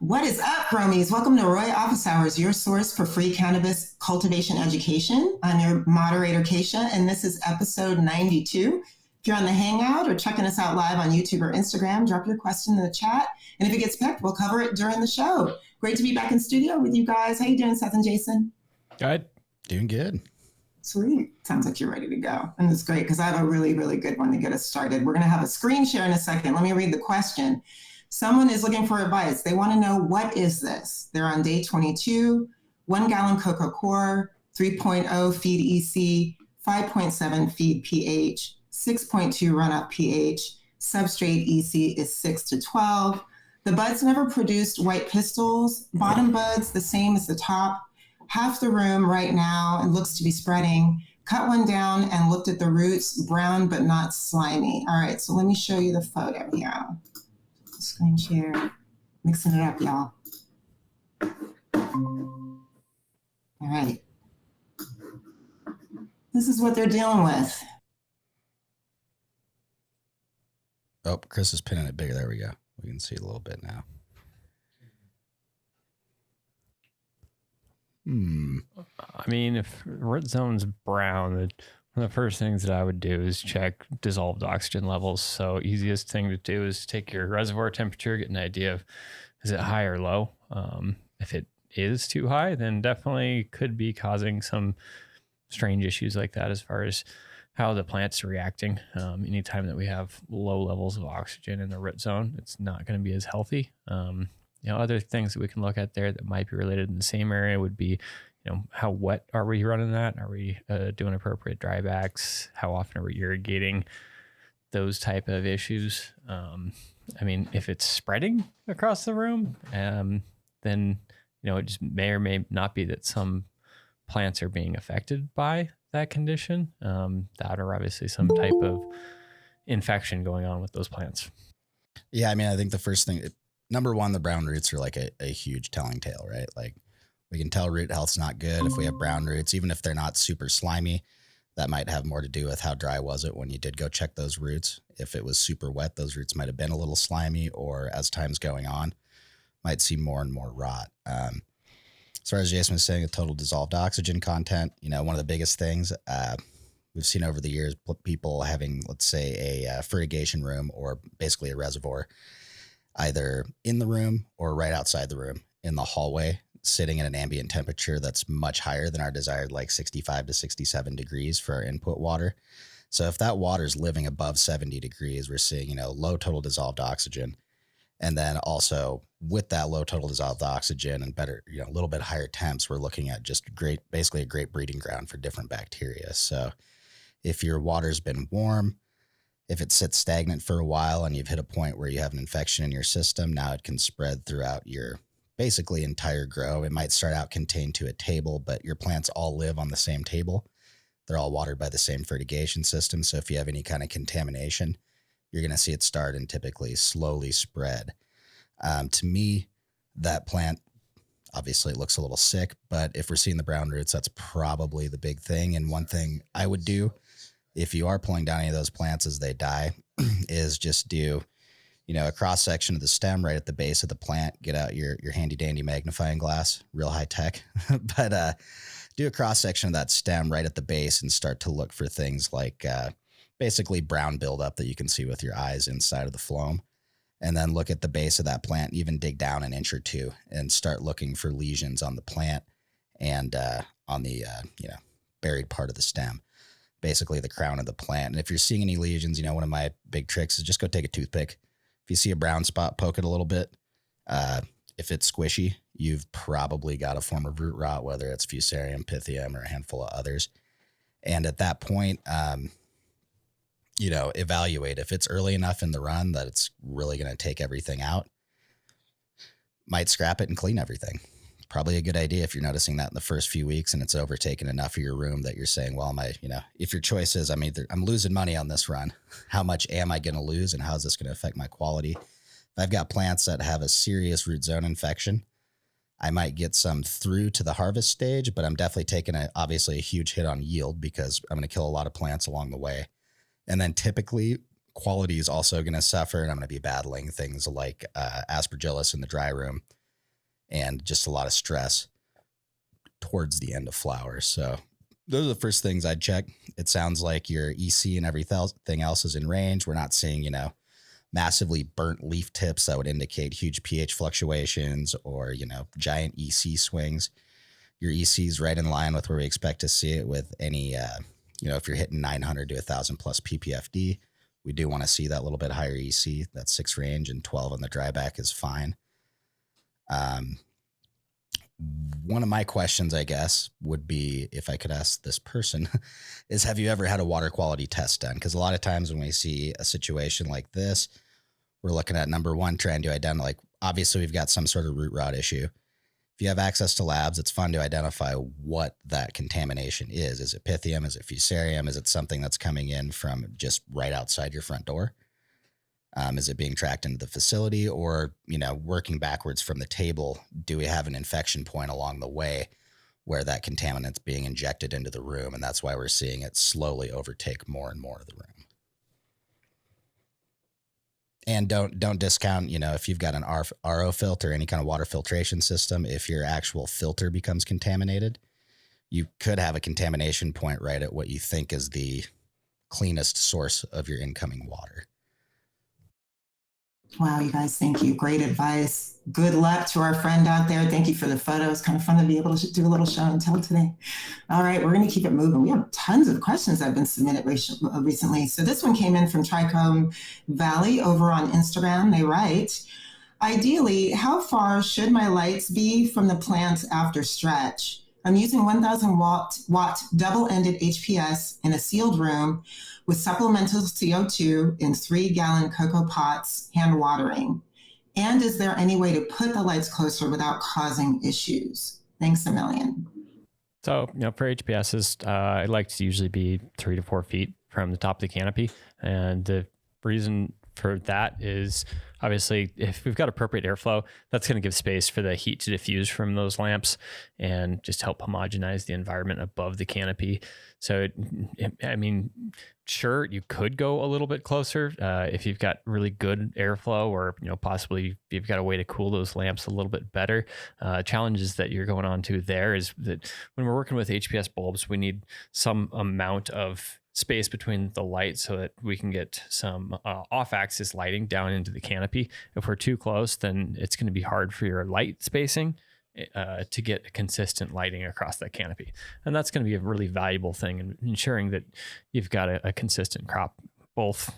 What is up, Bromies? Welcome to Roy Office Hours, your source for free cannabis cultivation education. I'm your moderator, Keisha, and this is episode 92. If you're on the Hangout or checking us out live on YouTube or Instagram, drop your question in the chat. And if it gets picked, we'll cover it during the show. Great to be back in studio with you guys. How you doing, Seth and Jason? Good. Doing good. Sweet. Sounds like you're ready to go. And it's great because I have a really, really good one to get us started. We're going to have a screen share in a second. Let me read the question. Someone is looking for advice. They want to know, what is this? They're on day 22, 1 gallon coco core, 3.0 feed EC, 5.7 feed pH, 6.2 run-up pH, substrate EC is 6 to 12. The buds never produced white pistils. Bottom buds the same as the top. Half the room right now and looks to be spreading. Cut one down and looked at the roots, brown but not slimy. All right, so let me show you the photo here. Screen share, mixing it up, y'all. All right. This is what they're dealing with. Oh, Chris is pinning it bigger. There we go. We can see it a little bit now. I mean, if root zone's brown, one of the first things that I would do is check dissolved oxygen levels. So easiest thing to do is take your reservoir temperature, get an idea of, is it high or low? If it is too high, then definitely could be causing some strange issues like that as far as how the plant's reacting. Anytime that we have low levels of oxygen in the root zone, it's not going to be as healthy. Other things that we can look at there that might be related in the same area would be, how wet are we running that? Are we doing appropriate drybacks? How often are we irrigating? Those type of issues. If it's spreading across the room, then, it just may or may not be that some plants are being affected by that condition, that or obviously some type of infection going on with those plants. Yeah, I think the first thing, number one, the brown roots are like a huge telling tale, right? Like, we can tell root health's not good if we have brown roots, even if they're not super slimy. That might have more to do with how dry was it when you did go check those roots. If it was super wet, those roots might have been a little slimy, or as time's going on, might see more and more rot. As far as Jason was saying, the total dissolved oxygen content, one of the biggest things we've seen over the years, people having, let's say, a fertigation room or basically a reservoir, either in the room or right outside the room in the hallway, sitting at an ambient temperature that's much higher than our desired, like 65 to 67 degrees for our input water. So if that water is living above 70 degrees, we're seeing, low total dissolved oxygen. And then also with that low total dissolved oxygen and better, a little bit higher temps, we're looking at just basically a great breeding ground for different bacteria. So if your water's been warm, if it sits stagnant for a while and you've hit a point where you have an infection in your system, now it can spread throughout your basically entire grow. It might start out contained to a table, but your plants all live on the same table. They're all watered by the same fertigation system. So if you have any kind of contamination, you're going to see it start and typically slowly spread. To me, that plant obviously looks a little sick, but if we're seeing the brown roots, that's probably the big thing. And one thing I would do if you are pulling down any of those plants as they die is just do, a cross section of the stem right at the base of the plant. Get out your handy dandy magnifying glass, real high tech, but do a cross section of that stem right at the base and start to look for things like basically brown buildup that you can see with your eyes inside of the phloem. And then look at the base of that plant, even dig down an inch or two and start looking for lesions on the plant and on the buried part of the stem, basically the crown of the plant. And if you're seeing any lesions, one of my big tricks is just go take a toothpick. If you see a brown spot, poke it a little bit. If it's squishy, you've probably got a form of root rot, whether it's Fusarium, Pythium, or a handful of others. And at that point, evaluate if it's early enough in the run that it's really going to take everything out. Might scrap it and clean everything. Probably a good idea if you're noticing that in the first few weeks and it's overtaken enough of your room that you're saying, well, if your choice is, I'm losing money on this run, how much am I going to lose and how is this going to affect my quality? If I've got plants that have a serious root zone infection, I might get some through to the harvest stage, but I'm definitely taking obviously a huge hit on yield because I'm going to kill a lot of plants along the way. And then typically quality is also going to suffer, and I'm going to be battling things like aspergillus in the dry room and just a lot of stress towards the end of flower. So those are the first things I'd check. It sounds like your EC and everything else is in range. We're not seeing, massively burnt leaf tips that would indicate huge pH fluctuations or, giant EC swings. Your EC is right in line with where we expect to see it with any, if you're hitting 900 to 1,000 plus ppfd, we do want to see that little bit higher EC. That's 6 range, and 12 on the dryback is fine. One of my questions, I guess, would be, if I could ask this person, is have you ever had a water quality test done? Because a lot of times when we see a situation like this, we're looking at, number one, trying to identify, obviously we've got some sort of root rot issue. If you have access to labs, it's fun to identify what that contamination is. Is it Pythium? Is it Fusarium? Is it something that's coming in from just right outside your front door? Is it being tracked into the facility, or, working backwards from the table, do we have an infection point along the way where that contaminant's being injected into the room? And that's why we're seeing it slowly overtake more and more of the room. And don't discount, if you've got an RO filter, any kind of water filtration system, if your actual filter becomes contaminated, you could have a contamination point right at what you think is the cleanest source of your incoming water. Wow, you guys, thank you. Great advice. Good luck to our friend out there. Thank you for the photos. Kind of fun to be able to do a little show and tell today. All right, we're going to keep it moving. We have tons of questions that have been submitted recently. So this one came in from Trichome Valley over on Instagram. They write, ideally, how far should my lights be from the plant after stretch? I'm using 1,000 watt double-ended HPS in a sealed room with supplemental CO2 in 3-gallon coco pots, hand watering. And is there any way to put the lights closer without causing issues? Thanks a million. So, for HPSs, I like to usually be 3 to 4 feet from the top of the canopy. And the reason for that is, obviously, if we've got appropriate airflow, that's going to give space for the heat to diffuse from those lamps and just help homogenize the environment above the canopy. So, sure, you could go a little bit closer if you've got really good airflow, or possibly you've got a way to cool those lamps a little bit better. Challenges that you're going on to there is that when we're working with HPS bulbs, we need some amount of space between the light so that we can get some off-axis lighting down into the canopy. If we're too close, then it's going to be hard for your light spacing to get consistent lighting across that canopy. And that's going to be a really valuable thing in ensuring that you've got a consistent crop, both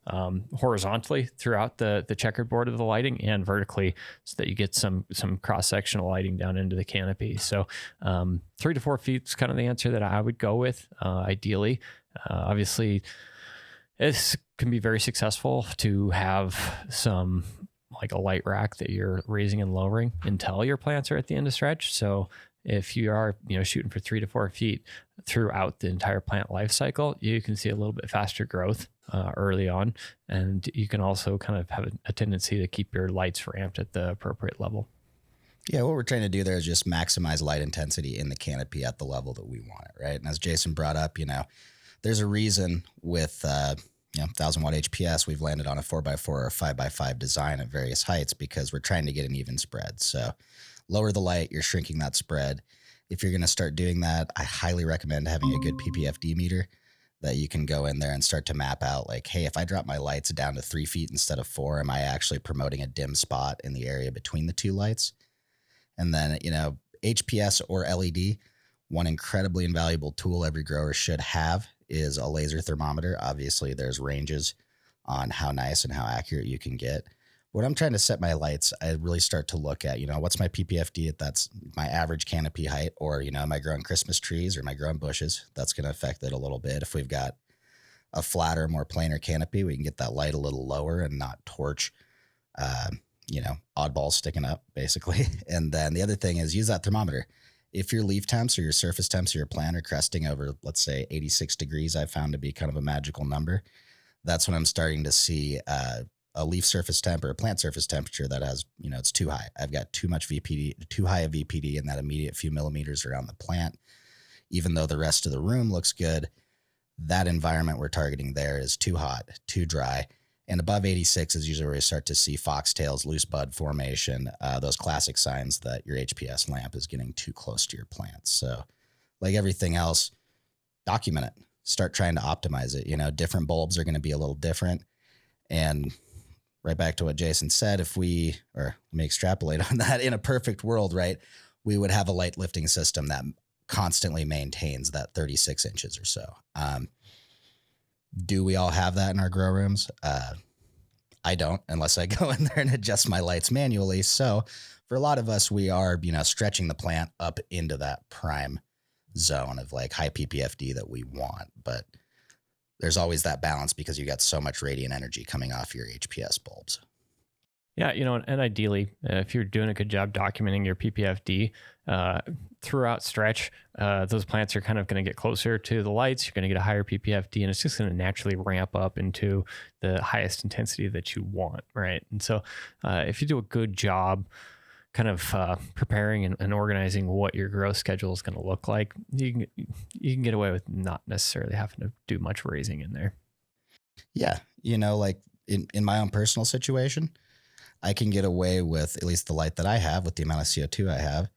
horizontally throughout the checkerboard of the lighting and vertically, so that you get some cross-sectional lighting down into the canopy. So 3 to 4 feet is kind of the answer that I would go with, ideally. Obviously, it can be very successful to have some, like a light rack that you're raising and lowering until your plants are at the end of stretch. So if you are, shooting for 3 to 4 feet throughout the entire plant life cycle, you can see a little bit faster growth early on. And you can also kind of have a tendency to keep your lights ramped at the appropriate level. Yeah, what we're trying to do there is just maximize light intensity in the canopy at the level that we want it, right? And as Jason brought up, there's a reason with 1,000 watt HPS, we've landed on a 4x4 or a 5x5 design at various heights, because we're trying to get an even spread. So lower the light, you're shrinking that spread. If you're going to start doing that, I highly recommend having a good PPFD meter that you can go in there and start to map out, like, hey, if I drop my lights down to 3 feet instead of 4, am I actually promoting a dim spot in the area between the two lights? And then, HPS or LED, one incredibly invaluable tool every grower should have is a laser thermometer. Obviously, there's ranges on how nice and how accurate you can get. When I'm trying to set my lights, I really start to look at, what's my PPFD if that's my average canopy height, or, am I growing Christmas trees or am I growing bushes? That's going to affect it a little bit. If we've got a flatter, more planar canopy, we can get that light a little lower and not torch, oddballs sticking up, basically. And then the other thing is use that thermometer. If your leaf temps or your surface temps or your plant are cresting over, let's say 86 degrees, I've found to be kind of a magical number. That's when I'm starting to see a leaf surface temp or a plant surface temperature that has, it's too high. I've got too much VPD, too high a VPD in that immediate few millimeters around the plant. Even though the rest of the room looks good, that environment we're targeting there is too hot, too dry, And above 86 is usually where you start to see foxtails, loose bud formation, those classic signs that your HPS lamp is getting too close to your plants. So like everything else, document it. Start trying to optimize it. You know, different bulbs are going to be a little different. And right back to what Jason said, if we, or let me extrapolate on that, in a perfect world, right, we would have a light lifting system that constantly maintains that 36 inches or so. Do we all have that in our grow rooms? I don't, unless I go in there and adjust my lights manually. So for a lot of us, we are, you know, stretching the plant up into that prime zone of like high PPFD that we want. But there's always that balance because you got so much radiant energy coming off your HPS bulbs. Yeah, you know, and ideally, if you're doing a good job documenting your PPFD throughout stretch, those plants are kind of going to get closer to the lights. You're going to get a higher PPFD, and it's just going to naturally ramp up into the highest intensity that you want, right? And so if you do a good job kind of preparing and organizing what your growth schedule is going to look like, you can get away with not necessarily having to do much raising in there. Yeah, you know, like in my own personal situation, I can get away with, at least the light that I have, with the amount of CO2 I have,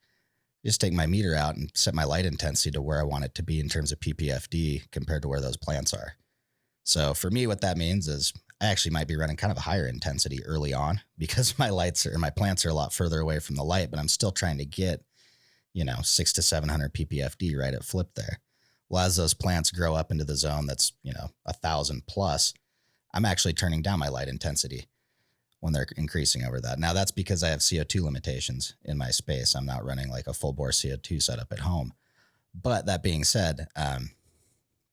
just take my meter out and set my light intensity to where I want it to be in terms of PPFD compared to where those plants are. So for me, what that means is I actually might be running kind of a higher intensity early on because my plants are a lot further away from the light, but I'm still trying to get, you know, 600 to 700 PPFD right at flip there. Well, as those plants grow up into the zone that's, you know, 1,000 plus, I'm actually turning down my light intensity when they're increasing over that. Now that's because I have CO2 limitations in my space. I'm not running like a full bore CO2 setup at home. But that being said,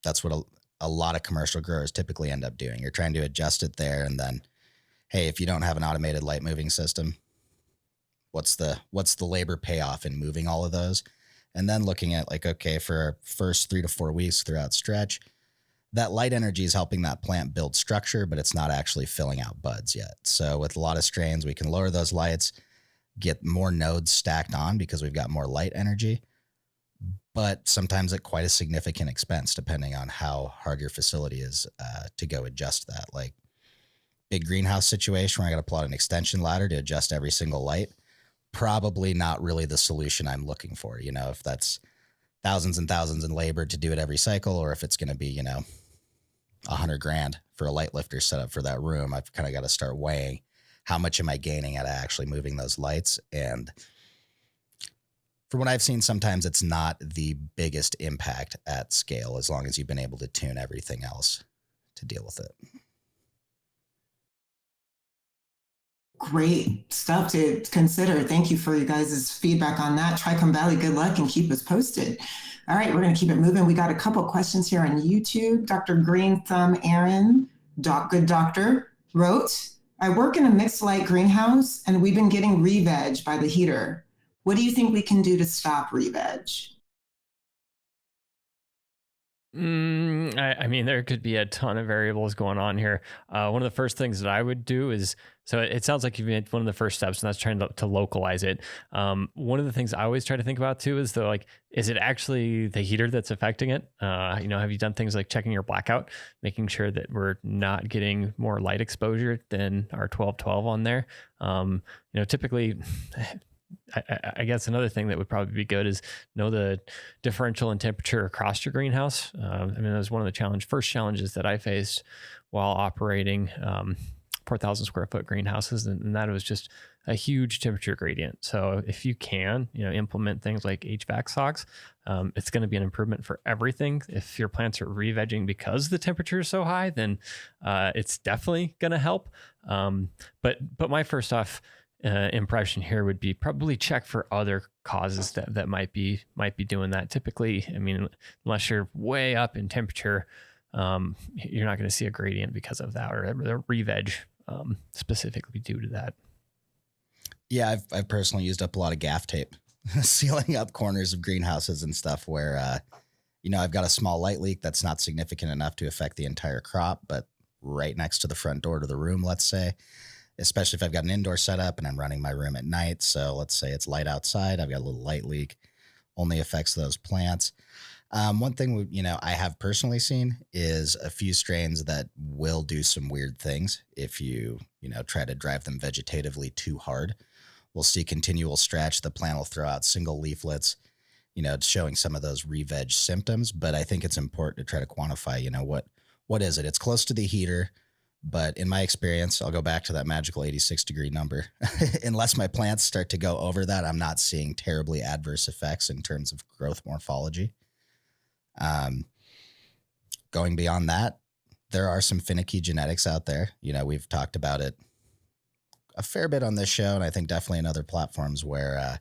that's what a lot of commercial growers typically end up doing. You're trying to adjust it there. And then, hey, if you don't have an automated light moving system, what's the labor payoff in moving all of those? And then looking at like, okay, for our first 3 to 4 weeks throughout stretch, that light energy is helping that plant build structure, but it's not actually filling out buds yet. So with a lot of strains, we can lower those lights, get more nodes stacked on because we've got more light energy, but sometimes at quite a significant expense, depending on how hard your facility is to go adjust that. Like big greenhouse situation where I got to pull out an extension ladder to adjust every single light, probably not really the solution I'm looking for. You know, if that's thousands and thousands in labor to do it every cycle, or if it's going to be, you know, $100,000 for a light lifter setup for that room, I've kind of got to start weighing how much am I gaining out of actually moving those lights. And from what I've seen, sometimes it's not the biggest impact at scale as long as you've been able to tune everything else to deal with it. Great stuff to consider. Thank you for you guys' feedback on that. Tricom Valley, good luck and keep us posted. All right, we're going to keep it moving. We got a couple questions here on YouTube. Dr. Green Thumb Aaron, good doctor, wrote, I work in a mixed light greenhouse and we've been getting re-veg by the heater. What do you think we can do to stop re-veg? I mean, there could be a ton of variables going on here. One of the first things that I would do is, so it sounds like you've made one of the first steps, and that's trying to localize it. One of the things I always try to think about too is though, like, is it actually the heater that's affecting it? You know, have you done things like checking your blackout, making sure that we're not getting more light exposure than our 1212 on there? You know, typically, I guess another thing that would probably be good is know the differential in temperature across your greenhouse. I mean, that was one of the first challenges that I faced while operating 4,000 square foot greenhouses, and that was just a huge temperature gradient. So if you can, you know, implement things like HVAC socks, it's going to be an improvement for everything. If your plants are re-vegging because the temperature is so high, then it's definitely going to help. But my first off impression here would be probably check for other causes that might be doing that. Typically, I mean, unless you're way up in temperature, you're not going to see a gradient because of that, or the re-veg specifically due to that. Yeah, I've personally used up a lot of gaff tape sealing up corners of greenhouses and stuff where, you know, I've got a small light leak that's not significant enough to affect the entire crop, but right next to the front door to the room, let's say, especially if I've got an indoor setup and I'm running my room at night. So let's say it's light outside, I've got a little light leak, only affects those plants. One thing I have personally seen is a few strains that will do some weird things if you try to drive them vegetatively too hard. We'll see continual stretch. The plant will throw out single leaflets, showing some of those re-veg symptoms. But I think it's important to try to quantify, what is it? It's close to the heater, but in my experience, I'll go back to that magical 86-degree number. Unless my plants start to go over that, I'm not seeing terribly adverse effects in terms of growth morphology. Going beyond that, there are some finicky genetics out there. We've talked about it a fair bit on this show, and I think definitely in other platforms where,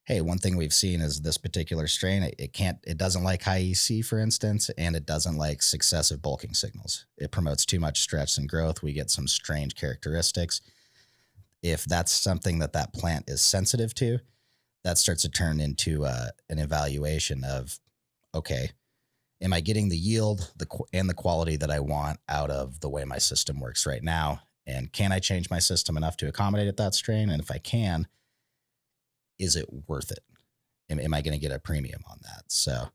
hey, one thing we've seen is this particular strain, it doesn't like high EC, for instance, and it doesn't like successive bulking signals. It promotes too much stretch and growth. We get some strange characteristics. If that's something that plant is sensitive to, that starts to turn into an evaluation of, okay, am I getting the yield and the quality that I want out of the way my system works right now? And can I change my system enough to accommodate that strain? And if I can, is it worth it? Am I going to get a premium on that? So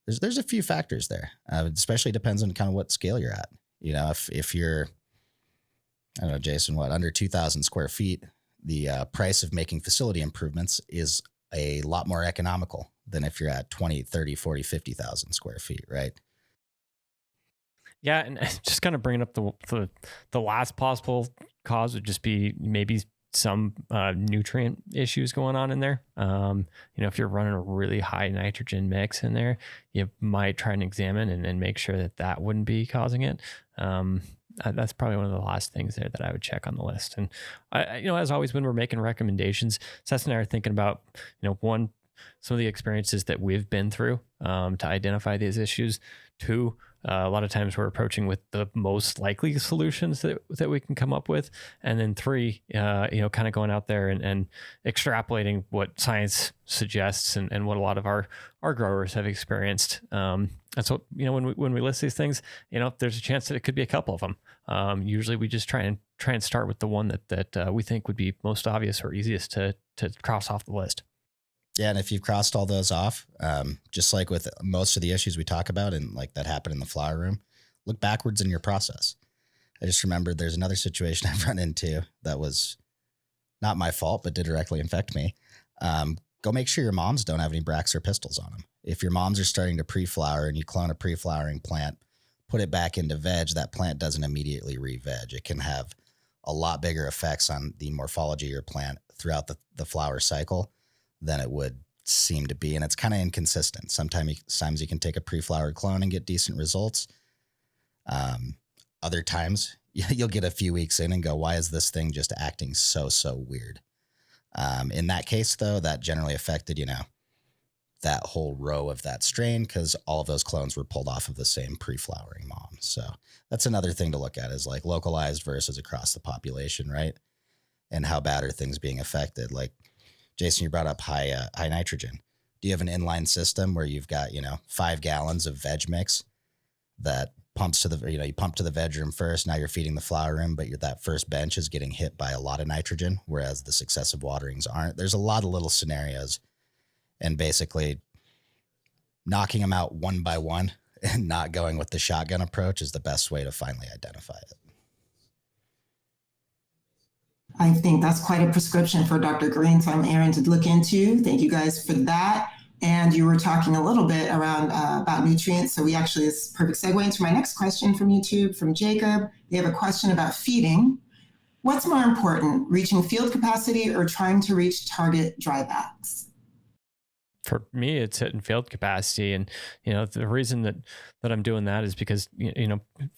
there's a few factors there. It especially depends on kind of what scale you're at. If you're, I don't know, Jason, under 2,000 square feet, the price of making facility improvements is a lot more economical than if you're at 20, 30, 40, 50,000 square feet, right? Yeah, and just kind of bringing up the last possible cause would just be maybe some nutrient issues going on in there. If you're running a really high nitrogen mix in there, you might try and examine and make sure that wouldn't be causing it. That's probably one of the last things there that I would check on the list. And as always, when we're making recommendations, Seth and I are thinking about, some of the experiences that we've been through to identify these issues. Two, a lot of times we're approaching with the most likely solutions that we can come up with. And then three, kind of going out there and extrapolating what science suggests and what a lot of our growers have experienced. And so, when we list these things, there's a chance that it could be a couple of them. Usually we just try and start with the one that we think would be most obvious or easiest to cross off the list. Yeah, and if you've crossed all those off, just like with most of the issues we talk about and like that happened in the flower room, look backwards in your process. I just remembered there's another situation I've run into that was not my fault, but did directly infect me. Go make sure your moms don't have any bracts or pistils on them. If your moms are starting to pre-flower and you clone a pre-flowering plant, put it back into veg, that plant doesn't immediately re-veg. It can have a lot bigger effects on the morphology of your plant throughout the flower cycle than it would seem to be. And it's kind of inconsistent. Sometimes you can take a pre-flowered clone and get decent results. Other times you'll get a few weeks in and go, why is this thing just acting so weird? In that case, though, that generally affected, that whole row of that strain because all of those clones were pulled off of the same pre-flowering mom. So that's another thing to look at is like localized versus across the population, right? And how bad are things being affected? Like, Jason, you brought up high nitrogen. Do you have an inline system where you've got, 5 gallons of veg mix that pumps to the, you pump to the veg room first, now you're feeding the flower room, but that first bench is getting hit by a lot of nitrogen, whereas the successive waterings aren't. There's a lot of little scenarios, and basically knocking them out one by one and not going with the shotgun approach is the best way to finally identify it. I think that's quite a prescription for Dr. Green, so I'm Aaron to look into. Thank you guys for that. And you were talking a little bit around about nutrients. So we actually, this is a perfect segue into my next question from YouTube, from Jacob. They have a question about feeding. What's more important, reaching field capacity or trying to reach target drybacks? For me, it's hitting field capacity. And, the reason that I'm doing that is because,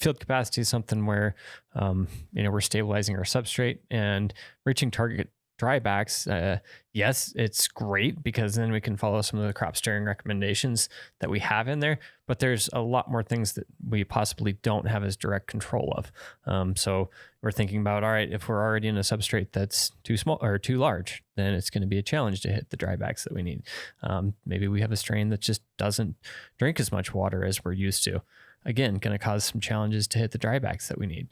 field capacity is something where, we're stabilizing our substrate and reaching target drybacks. Yes, it's great because then we can follow some of the crop steering recommendations that we have in there, but there's a lot more things that we possibly don't have as direct control of. So we're thinking about, all right, if we're already in a substrate that's too small or too large, then it's going to be a challenge to hit the drybacks that we need. Maybe we have a strain that just doesn't drink as much water as we're used to. again, going to cause some challenges to hit the drybacks that we need.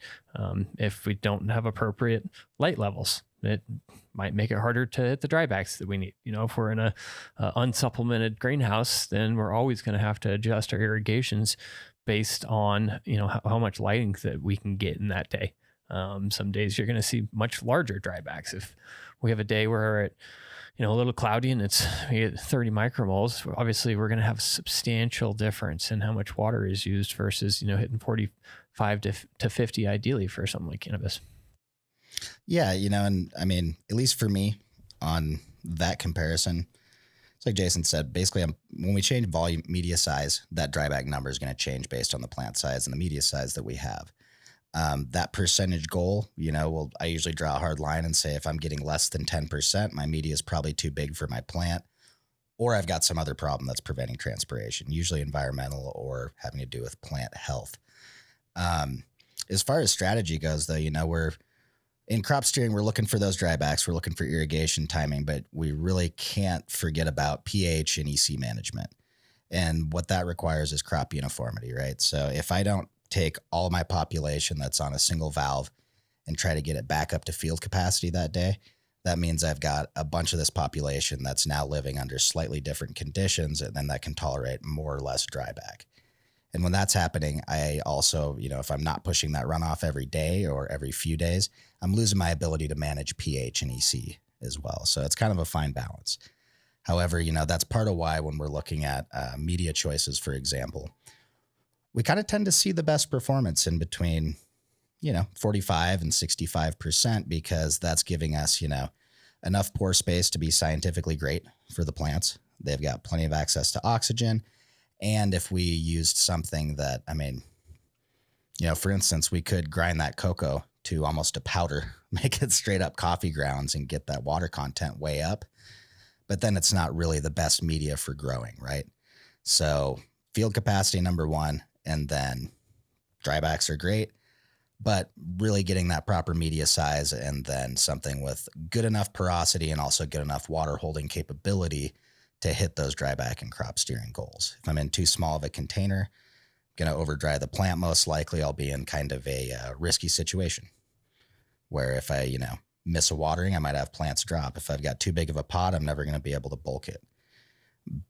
If we don't have appropriate light levels, it might make it harder to hit the drybacks that we need. If we're in a unsupplemented greenhouse, then we're always going to have to adjust our irrigations based on, how much lighting that we can get in that day. Some days you're going to see much larger drybacks. If we have a day where it's a little cloudy and we get 30 micromoles, obviously we're going to have a substantial difference in how much water is used versus, hitting 45 to 50 ideally for something like cannabis. Yeah. And I mean, at least for me on that comparison, it's like Jason said, basically when we change volume, media size, that dryback number is going to change based on the plant size and the media size that we have. That percentage goal, I usually draw a hard line and say if I'm getting less than 10%, my media is probably too big for my plant, or I've got some other problem that's preventing transpiration, usually environmental or having to do with plant health. As far as strategy goes, though, we're in crop steering, we're looking for those drybacks, we're looking for irrigation timing, but we really can't forget about pH and EC management. And what that requires is crop uniformity, right? So if I don't take all my population that's on a single valve and try to get it back up to field capacity that day, that means I've got a bunch of this population that's now living under slightly different conditions, and then that can tolerate more or less dryback. And when that's happening, I also, if I'm not pushing that runoff every day or every few days, I'm losing my ability to manage pH and EC as well. So it's kind of a fine balance. However, that's part of why when we're looking at media choices, for example, we kind of tend to see the best performance in between, 45 and 65%, because that's giving us, enough pore space to be scientifically great for the plants. They've got plenty of access to oxygen. And if we used something that, for instance, we could grind that cocoa to almost a powder, make it straight up coffee grounds and get that water content way up. But then it's not really the best media for growing, right? So field capacity, number one, and then drybacks are great, but really getting that proper media size and then something with good enough porosity and also good enough water holding capability to hit those dryback and crop steering goals. If I'm in too small of a container, I'm going to over dry the plant. Most likely I'll be in kind of a risky situation where if I, miss a watering, I might have plants drop. If I've got too big of a pot, I'm never going to be able to bulk it.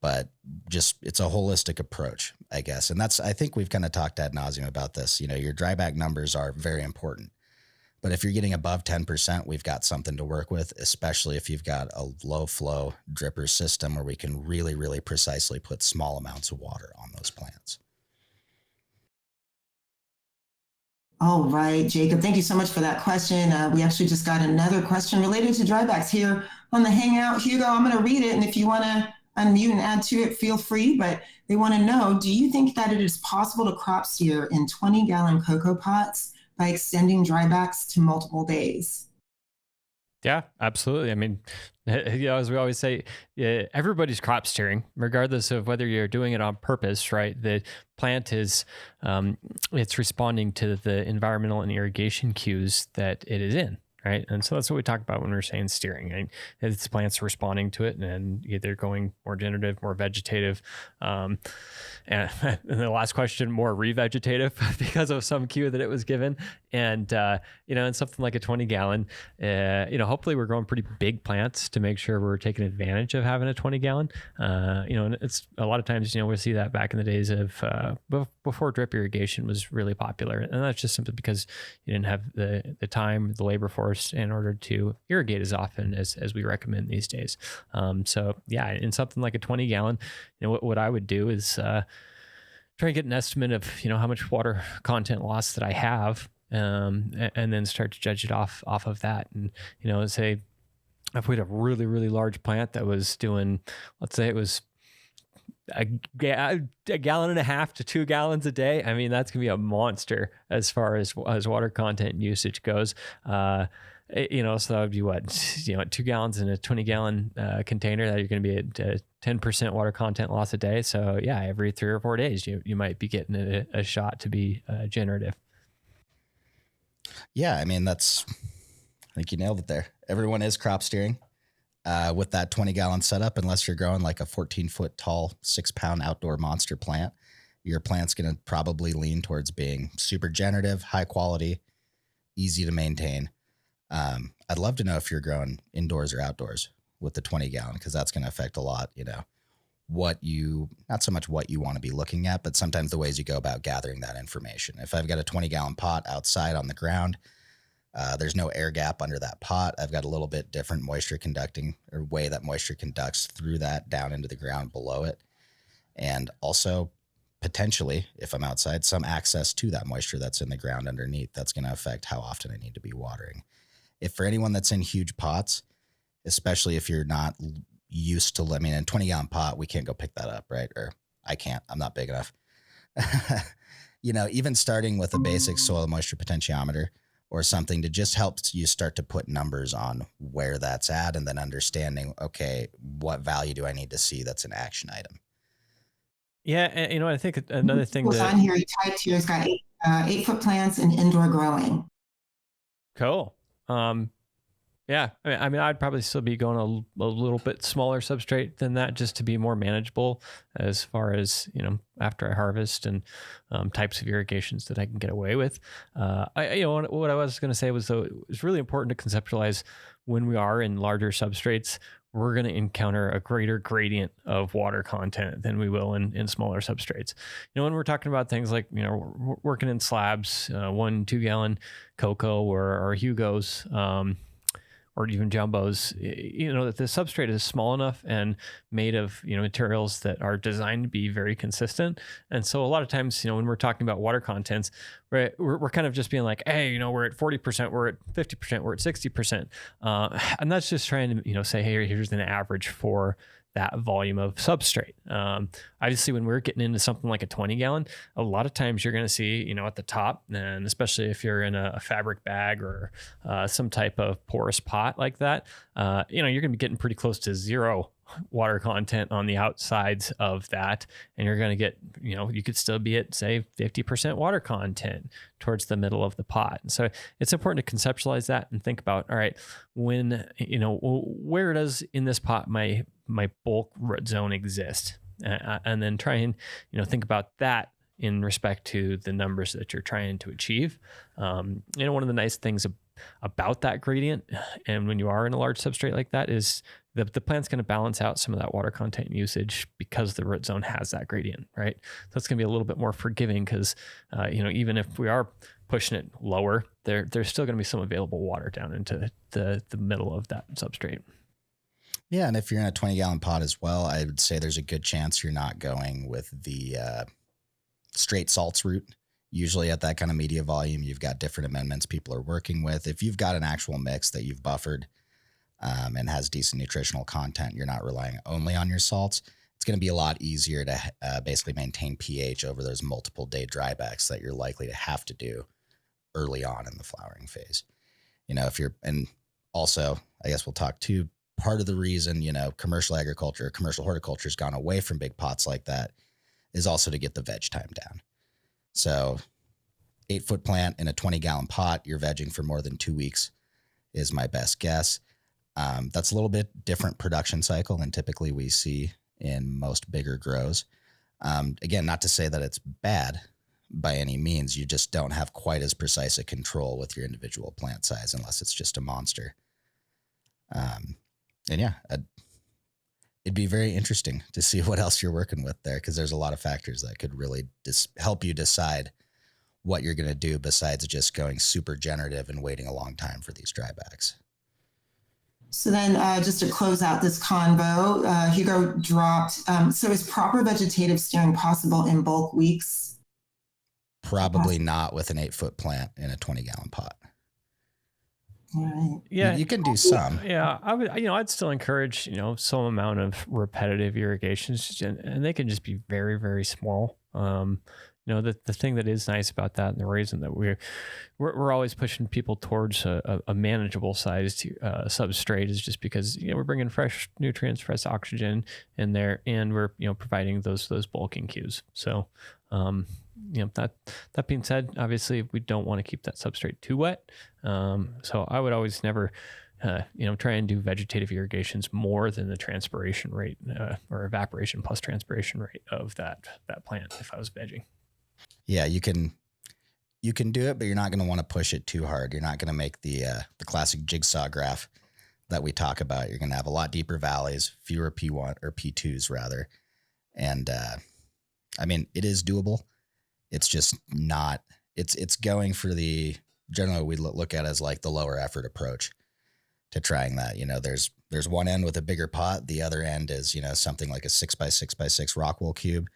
But just, it's a holistic approach, I guess. And I think we've kind of talked ad nauseum about this. Your dryback numbers are very important. But if you're getting above 10%, we've got something to work with, especially if you've got a low flow dripper system where we can really, really precisely put small amounts of water on those plants. All right, Jacob, thank you so much for that question. We actually just got another question related to drybacks here on the Hangout. Hugo, I'm going to read it, and if you want to unmute and add to it, feel free. But they want to know, do you think that it is possible to crop steer in 20-gallon cocoa pots by extending drybacks to multiple days? Yeah, absolutely. I mean, as we always say, everybody's crop steering, regardless of whether you're doing it on purpose, right? The plant is, it's responding to the environmental and irrigation cues that it is in, right? And so that's what we talk about when we're saying steering, right? It's plants responding to it and either going more generative, more vegetative. And the last question, more revegetative because of some cue that it was given. And, in something like a 20-gallon, hopefully we're growing pretty big plants to make sure we're taking advantage of having a 20-gallon. And it's a lot of times, we see that back in the days of before drip irrigation was really popular. And that's just simply because you didn't have the time, the labor force in order to irrigate as often as we recommend these days. So yeah, in something like a 20-gallon, what I would do is try and get an estimate of, how much water content loss that I have, and then start to judge it off of that. And, say if we had a really, really large plant that was doing, let's say it was a gallon and a half to 2 gallons a day. I mean, that's gonna be a monster as far as water content and usage goes. So that would be what, 2 gallons in a 20-gallon container, that you're going to be at 10% water content loss a day. So yeah, every 3 or 4 days, you might be getting a shot to be generative. Yeah. I mean, I think you nailed it there. Everyone is crop steering with that 20-gallon setup, unless you're growing like a 14-foot tall, 6-pound outdoor monster plant. your plant's going to probably lean towards being super generative, high quality, easy to maintain. I'd love to know if you're growing indoors or outdoors with the 20 gallon, because that's going to affect a lot, not so much what you want to be looking at, but sometimes the ways you go about gathering that information. If I've got a 20 gallon pot outside on the ground, there's no air gap under that pot. I've got a little bit different moisture conducting, or way that moisture conducts through that down into the ground below it. And also potentially, if I'm outside, some access to that moisture that's in the ground underneath. That's going to affect how often I need to be watering. If for anyone that's in huge pots, especially if you're not used to, in a 20 gallon pot, we can't go pick that up, right? Or I can't, I'm not big enough. Even starting with a basic soil moisture potentiometer or something to just help you start to put numbers on where that's at, and then understanding, okay, what value do I need to see that's an action item? Yeah, and I think another thing that on here, you typed here, it's got 8-foot plants and indoor growing. Cool. Yeah, I mean, I'd probably still be going a little bit smaller substrate than that, just to be more manageable as far as, after I harvest, and types of irrigations that I can get away with. What I was going to say was, though, it's really important to conceptualize when we are in larger substrates, we're going to encounter a greater gradient of water content than we will in smaller substrates. When we're talking about things like, working in slabs, 1-2 gallon coco or Hugos, or even jumbos, that the substrate is small enough and made of, materials that are designed to be very consistent. And so a lot of times, when we're talking about water contents, we're kind of just being like, hey, we're at 40%, we're at 50%, we're at 60%. And that's just trying to, say, hey, here's an average for that volume of substrate. Obviously, when we're getting into something like a 20 gallon, a lot of times you're going to see, at the top, and especially if you're in a fabric bag or some type of porous pot like that, you're going to be getting pretty close to zero water content on the outsides of that. And you're going to get, you could still be at, say, 50% water content towards the middle of the pot. And so it's important to conceptualize that and think about, all right, when, where does in this pot my bulk root zone exist? And then try and, think about that in respect to the numbers that you're trying to achieve. One of the nice things about that gradient, and when you are in a large substrate like that, is the plant's going to balance out some of that water content usage because the root zone has that gradient, right? So it's going to be a little bit more forgiving because, even if we are pushing it lower, there's still going to be some available water down into the middle of that substrate. Yeah, and if you're in a 20 gallon pot as well, I would say there's a good chance you're not going with the straight salts route. Usually at that kind of media volume, you've got different amendments people are working with. If you've got an actual mix that you've buffered and has decent nutritional content, you're not relying only on your salts. It's going to be a lot easier to basically maintain pH over those multiple day drybacks that you're likely to have to do early on in the flowering phase. And also, I guess we'll talk too, part of the reason, commercial agriculture, commercial horticulture has gone away from big pots like that is also to get the veg time down. So 8-foot plant in a 20 gallon pot, you're vegging for more than 2 weeks is my best guess. That's a little bit different production cycle than typically we see in most bigger grows. Again, not to say that it's bad by any means. You just don't have quite as precise a control with your individual plant size unless it's just a monster. And yeah, it'd be very interesting to see what else you're working with there, because there's a lot of factors that could really help you decide what you're going to do besides just going super generative and waiting a long time for these drybacks. So then just to close out this convo, Hugo dropped, so is proper vegetative steering possible in bulk weeks? Probably not with an 8-foot plant in a 20 gallon pot. Right. Yeah, you can do some. Yeah, I would. I'd still encourage some amount of repetitive irrigations, and they can just be very, very small. The thing that is nice about that, and the reason that we're always pushing people towards a manageable sized substrate, is just because we're bringing fresh nutrients, fresh oxygen in there, and we're providing those bulking cues. So. That being said, obviously we don't want to keep that substrate too wet. So I would always never try and do vegetative irrigations more than the transpiration rate or evaporation plus transpiration rate of that plant if I was vegging. Yeah, you can do it, but you're not going to want to push it too hard. You're not going to make the classic jigsaw graph that we talk about. You're going to have a lot deeper valleys, fewer P1 or P2s rather. And I mean, it is doable. It's just not, it's going for the, generally we look at as like the lower effort approach to trying that. There's one end with a bigger pot. The other end is, something like a 6x6x6 rockwool cube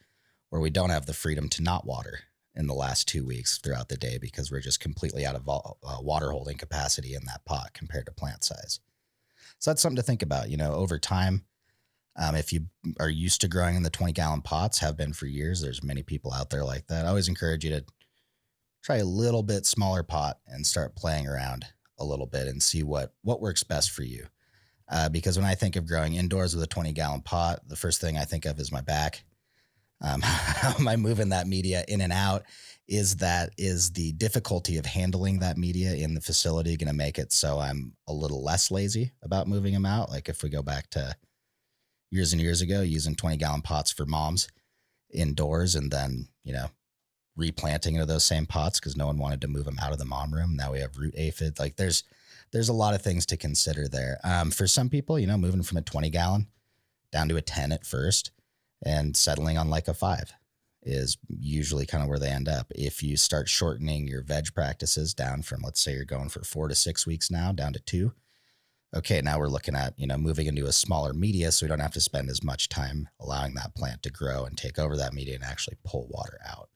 where we don't have the freedom to not water in the last 2 weeks throughout the day because we're just completely out of water holding capacity in that pot compared to plant size. So that's something to think about, over time. If you are used to growing in the 20-gallon pots, have been for years, there's many people out there like that. I always encourage you to try a little bit smaller pot and start playing around a little bit and see what works best for you. Because when I think of growing indoors with a 20-gallon pot, the first thing I think of is my back. How am I moving that media in and out? Is the difficulty of handling that media in the facility going to make it so I'm a little less lazy about moving them out? Like if we go back to years and years ago, using 20-gallon pots for moms indoors and then, replanting into those same pots because no one wanted to move them out of the mom room. Now we have root aphid. Like there's a lot of things to consider there. For some people, moving from a 20-gallon down to a 10 at first and settling on like a 5 is usually kind of where they end up. If you start shortening your veg practices down from, let's say you're going for 4 to 6 weeks now down to 2. Okay, now we're looking at, moving into a smaller media so we don't have to spend as much time allowing that plant to grow and take over that media and actually pull water out.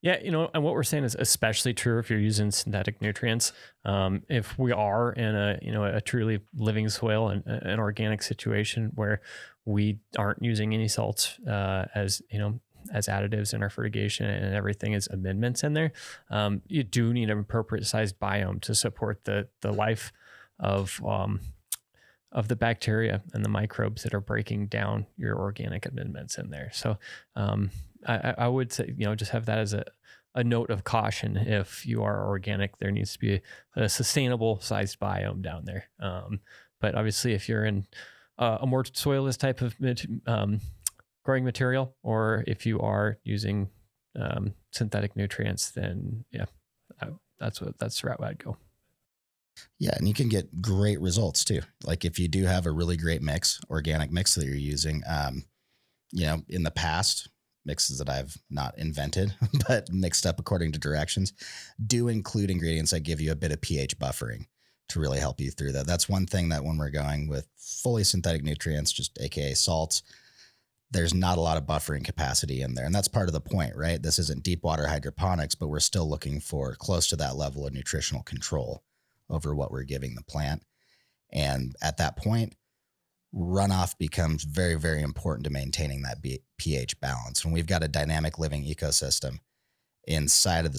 Yeah, and what we're saying is especially true if you're using synthetic nutrients. If we are in a truly living soil and an organic situation where we aren't using any salts as additives in our fertigation and everything is amendments in there, you do need an appropriate sized biome to support the life of the bacteria and the microbes that are breaking down your organic amendments in there. So I would say, just have that as a note of caution. If you are organic, there needs to be a sustainable sized biome down there. But obviously if you're in a more soilless type of growing material, or if you are using synthetic nutrients, then that's the route I'd go. Yeah, and you can get great results too. Like if you do have a really great organic mix that you're using, in the past, mixes that I've not invented, but mixed up according to directions, do include ingredients that give you a bit of pH buffering to really help you through that. That's one thing that when we're going with fully synthetic nutrients, just AKA salts, there's not a lot of buffering capacity in there. And that's part of the point, right? This isn't deep water hydroponics, but we're still looking for close to that level of nutritional control over what we're giving the plant. And at that point, runoff becomes very, very important to maintaining that pH balance. When we've got a dynamic living ecosystem inside of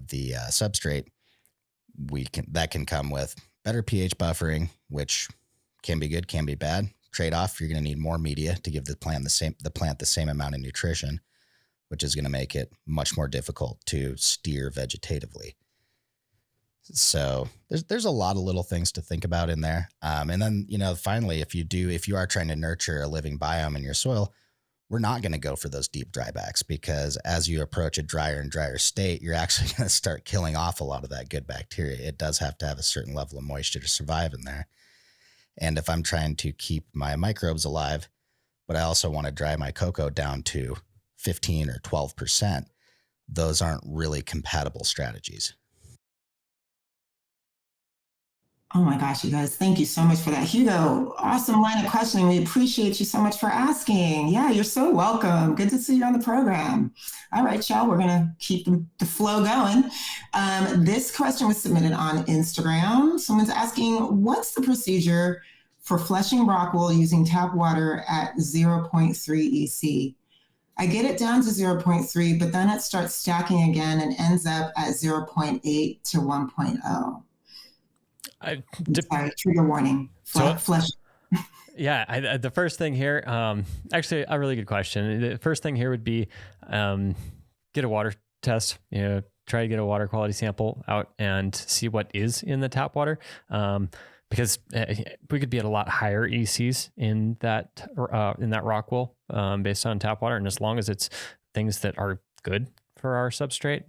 the substrate, that can come with better pH buffering, which can be good, can be bad. Trade-off, you're going to need more media to give the plant the same amount of nutrition, which is going to make it much more difficult to steer vegetatively. So there's a lot of little things to think about in there. And then, finally, if you are trying to nurture a living biome in your soil, we're not going to go for those deep drybacks because as you approach a drier and drier state, you're actually going to start killing off a lot of that good bacteria. It does have to have a certain level of moisture to survive in there. And if I'm trying to keep my microbes alive, but I also want to dry my cocoa down to 15 or 12%, those aren't really compatible strategies. Oh my gosh, you guys, thank you so much for that. Hugo, awesome line of questioning. We appreciate you so much for asking. Yeah, you're so welcome. Good to see you on the program. All right, y'all, we're going to keep the flow going. This question was submitted on Instagram. Someone's asking, what's the procedure for flushing rockwool using tap water at 0.3 EC? I get it down to 0.3, but then it starts stacking again and ends up at 0.8 to 1.0. Sorry, trigger warning. Flush. Yeah, the first thing here, actually a really good question. The first thing here would be get a water test. Try to get a water quality sample out and see what is in the tap water. because we could be at a lot higher ECs in that rock wool based on tap water. And as long as it's things that are good for our substrate,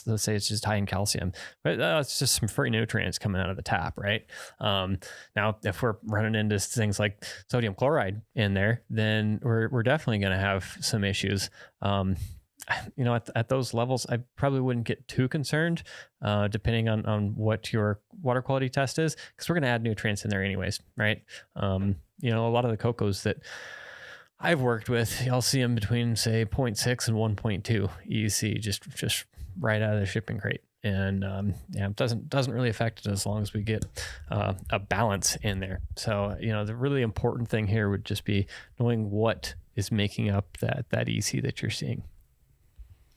let's say it's just high in calcium, but it's just some free nutrients coming out of the tap, right? Now, if we're running into things like sodium chloride in there, then we're definitely going to have some issues. At those levels, I probably wouldn't get too concerned, depending on what your water quality test is, because we're going to add nutrients in there anyways, right? A lot of the cocos that I've worked with, I'll see them between, say, 0.6 and 1.2 EC, just right out of the shipping crate. And it doesn't really affect it as long as we get a balance in there. So, the really important thing here would just be knowing what is making up that EC that you're seeing.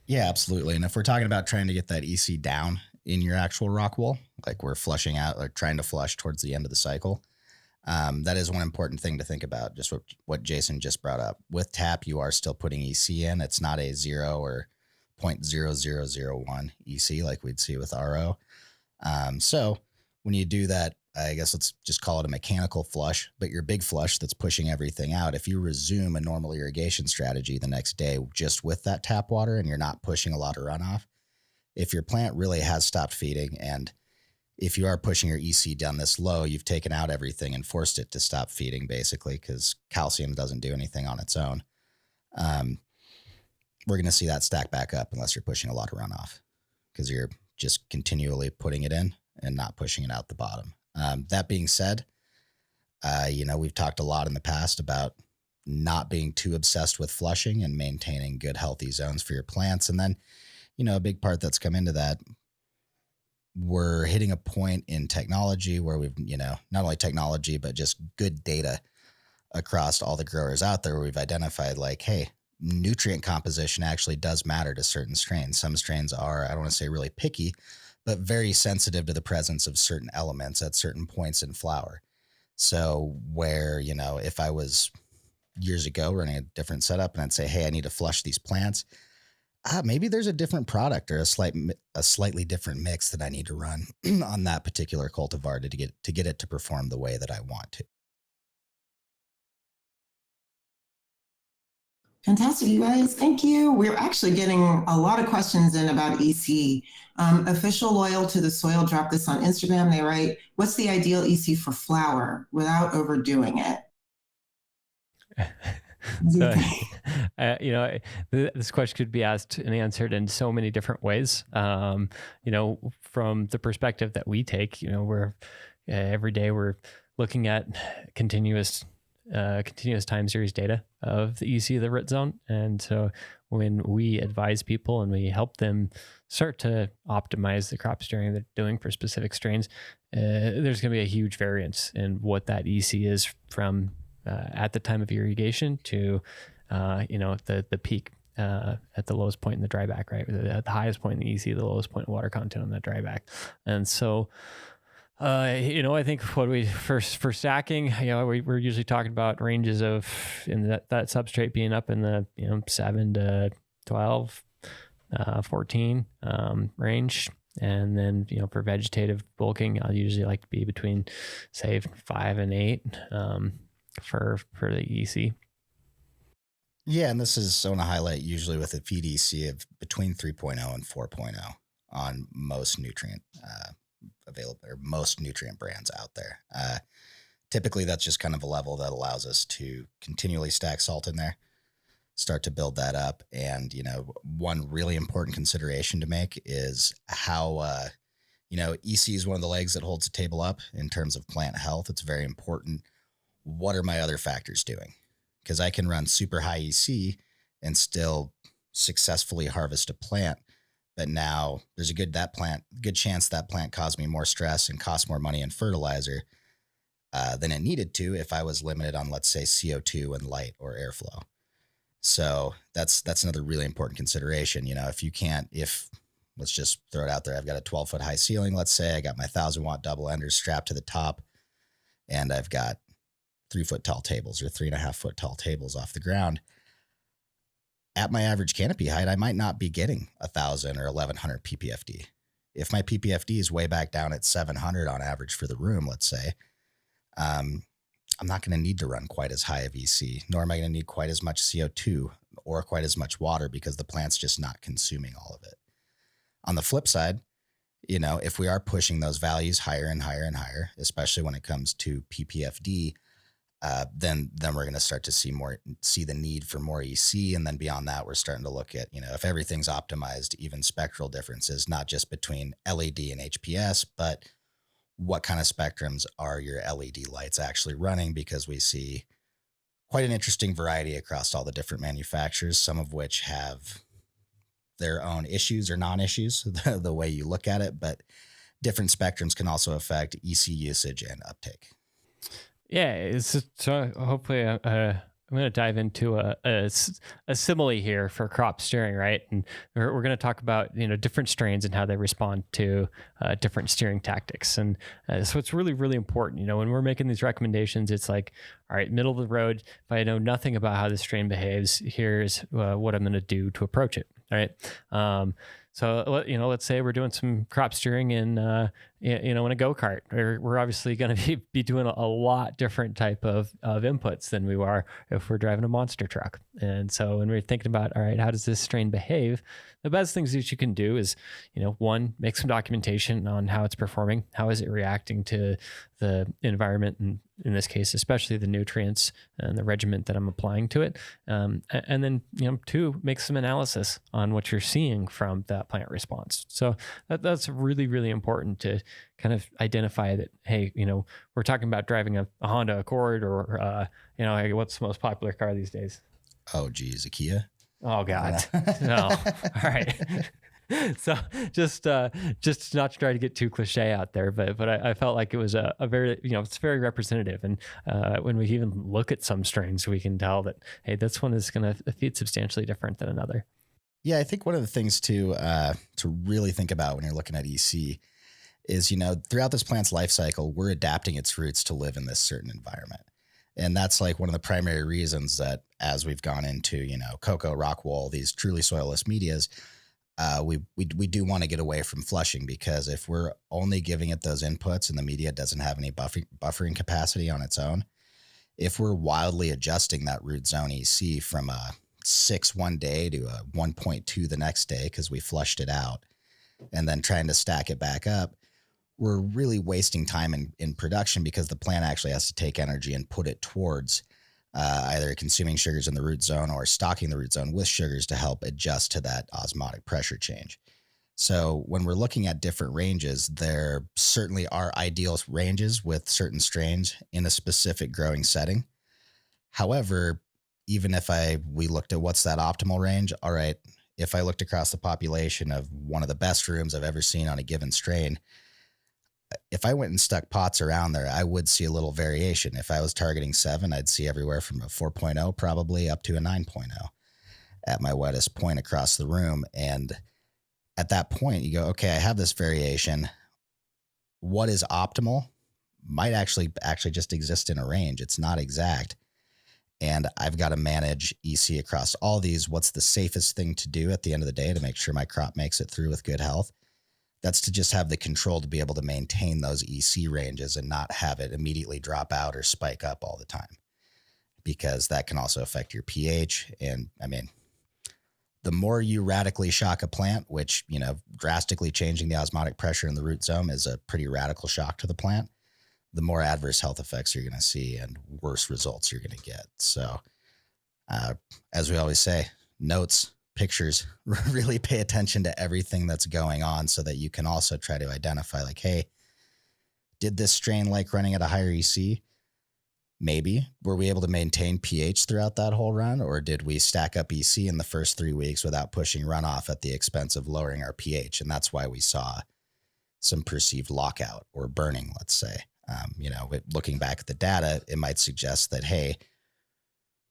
Yeah, absolutely. And if we're talking about trying to get that EC down in your actual rock wool, like we're flushing out or trying to flush towards the end of the cycle, that is one important thing to think about, just what Jason just brought up. With tap, you are still putting EC in. It's not a 0 or 0.0001 EC like we'd see with RO. So when you do that, I guess let's just call it a mechanical flush, but your big flush that's pushing everything out, if you resume a normal irrigation strategy the next day just with that tap water and you're not pushing a lot of runoff, if your plant really has stopped feeding, and if you are pushing your EC down this low, you've taken out everything and forced it to stop feeding, basically, because calcium doesn't do anything on its own. We're going to see that stack back up unless you're pushing a lot of runoff, because you're just continually putting it in and not pushing it out the bottom. That being said, we've talked a lot in the past about not being too obsessed with flushing and maintaining good, healthy zones for your plants. And then, a big part that's come into that, we're hitting a point in technology where we've, not only technology, but just good data across all the growers out there, where we've identified like, hey, nutrient composition actually does matter to certain strains. Some strains are, I don't want to say really picky, but very sensitive to the presence of certain elements at certain points in flower. So where, if I was years ago running a different setup and I'd say, hey, I need to flush these plants, maybe there's a different product or a slightly different mix that I need to run on that particular cultivar to get it to perform the way that I want to. Fantastic, you guys. Thank you. We're actually getting a lot of questions in about EC. Official Loyal to the Soil dropped this on Instagram. They write, what's the ideal EC for flower without overdoing it? So, this question could be asked and answered in so many different ways. From the perspective that we take, we're every day we're looking at continuous time series data of the EC of the root zone. And so when we advise people and we help them start to optimize the crop steering they're doing for specific strains, there's going to be a huge variance in what that EC is from at the time of irrigation to, the peak at the lowest point in the dryback, right? At the highest point in the EC, the lowest point of water content on that dryback. And so, I think what we for stacking, we're usually talking about ranges of in that substrate being up in the 7 to 12, 14 range, and then for vegetative bulking, I'll usually like to be between say 5 and 8 for the EC. Yeah, and this is, I want to highlight, usually with a feed EC of between 3.0 and 4.0 on most nutrient available, or most nutrient brands out there. Typically, that's just kind of a level that allows us to continually stack salt in there, start to build that up. And, one really important consideration to make is how, EC is one of the legs that holds the table up in terms of plant health. It's very important. What are my other factors doing? Because I can run super high EC and still successfully harvest a plant. But now there's a good chance that plant caused me more stress and cost more money in fertilizer than it needed to if I was limited on, let's say, CO2 and light or airflow. So that's another really important consideration. If let's just throw it out there, I've got a 12-foot high ceiling. Let's say I got my 1,000-watt double enders strapped to the top, and I've got 3-foot tall tables or 3.5-foot tall tables off the ground. At my average canopy height, I might not be getting 1,000 or 1,100 ppfd. If my ppfd is way back down at 700 on average for the room, let's say, I'm not going to need to run quite as high of EC, nor am I going to need quite as much CO2 or quite as much water because the plant's just not consuming all of it. On the flip side, if we are pushing those values higher and higher and higher, especially when it comes to PPFD, then we're going to start to see the need for more EC. And then beyond that, we're starting to look at, if everything's optimized, even spectral differences, not just between LED and HPS, but what kind of spectrums are your LED lights actually running? Because we see quite an interesting variety across all the different manufacturers, some of which have their own issues or non-issues, the way you look at it, but different spectrums can also affect EC usage and uptake. Yeah, so hopefully I'm going to dive into a simile here for crop steering, right? And we're going to talk about different strains and how they respond to different steering tactics. And so it's really, really important. When we're making these recommendations, it's like, all right, middle of the road. If I know nothing about how the strain behaves, here's what I'm going to do to approach it. All right. So, let's say we're doing some crop steering in a go-kart. We're obviously going to be doing a lot different type of inputs than we are if we're driving a monster truck. And so when we're thinking about, all right, how does this strain behave? The best things that you can do is, one, make some documentation on how it's performing. How is it reacting to the environment, and in this case, especially the nutrients and the regimen that I'm applying to it. And then, two, make some analysis on what you're seeing from that plant response. So that's really, really important to kind of identify that, hey, we're talking about driving a Honda Accord or, what's the most popular car these days? Oh, geez, a Kia. Oh God. No. All right. So just not to try to get too cliche out there, but I felt like it was a very, it's very representative. And when we even look at some strains, we can tell that, hey, this one is going to feed substantially different than another. Yeah, I think one of the things to really think about when you're looking at EC is, throughout this plant's life cycle, we're adapting its roots to live in this certain environment. And that's like one of the primary reasons that as we've gone into, coco, rockwool, these truly soilless medias, we do want to get away from flushing, because if we're only giving it those inputs and the media doesn't have any buffering capacity on its own, if we're wildly adjusting that root zone EC from a 6 one day to a 1.2 the next day because we flushed it out, and then trying to stack it back up, we're really wasting time in production, because the plant actually has to take energy and put it towards either consuming sugars in the root zone or stocking the root zone with sugars to help adjust to that osmotic pressure change. So when we're looking at different ranges, there certainly are ideal ranges with certain strains in a specific growing setting. However, even if we looked at what's that optimal range, all right, if I looked across the population of one of the best rooms I've ever seen on a given strain, if I went and stuck pots around there, I would see a little variation. If I was targeting 7, I'd see everywhere from a 4.0 probably up to a 9.0 at my wettest point across the room. And at that point, you go, okay, I have this variation. What is optimal might actually just exist in a range. It's not exact. And I've got to manage EC across all these. What's the safest thing to do at the end of the day to make sure my crop makes it through with good health? That's to just have the control to be able to maintain those EC ranges and not have it immediately drop out or spike up all the time, because that can also affect your pH. And I mean, the more you radically shock a plant, which, drastically changing the osmotic pressure in the root zone is a pretty radical shock to the plant, the more adverse health effects you're going to see and worse results you're going to get. So, as we always say, notes, pictures, really pay attention to everything that's going on so that you can also try to identify, like, hey, did this strain like running at a higher EC? Maybe. Were we able to maintain pH throughout that whole run, or did we stack up EC in the first 3 weeks without pushing runoff at the expense of lowering our pH? And that's why we saw some perceived lockout or burning, let's say. Looking back at the data, it might suggest that, hey,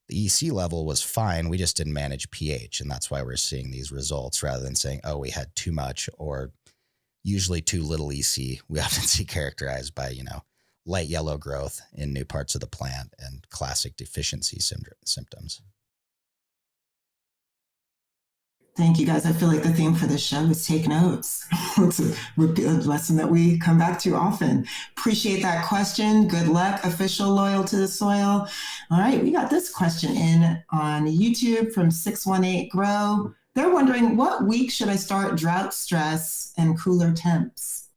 the EC level was fine, we just didn't manage pH, and that's why we're seeing these results, rather than saying, oh, we had too much or usually too little EC. We often see characterized by, light yellow growth in new parts of the plant and classic deficiency symptoms. Thank you, guys. I feel like the theme for this show is take notes. It's a lesson that we come back to often. Appreciate that question. Good luck, official loyal to the soil. All right, we got this question in on YouTube from 618 Grow. They're wondering, what week should I start drought stress and cooler temps?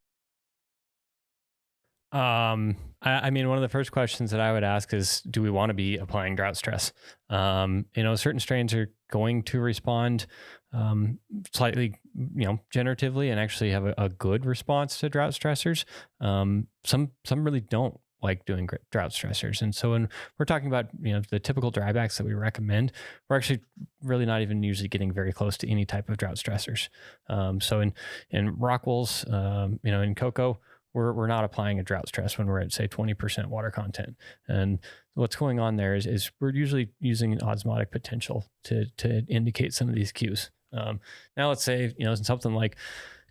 I mean, one of the first questions that I would ask is, do we want to be applying drought stress? Certain strains are going to respond slightly, generatively and actually have a good response to drought stressors. Some really don't like doing drought stressors. And so when we're talking about, the typical drybacks that we recommend, we're actually really not even usually getting very close to any type of drought stressors. So in rockols, in coco, we're not applying a drought stress when we're at, say, 20% water content. And what's going on there is we're usually using osmotic potential to indicate some of these cues. Now let's say, something like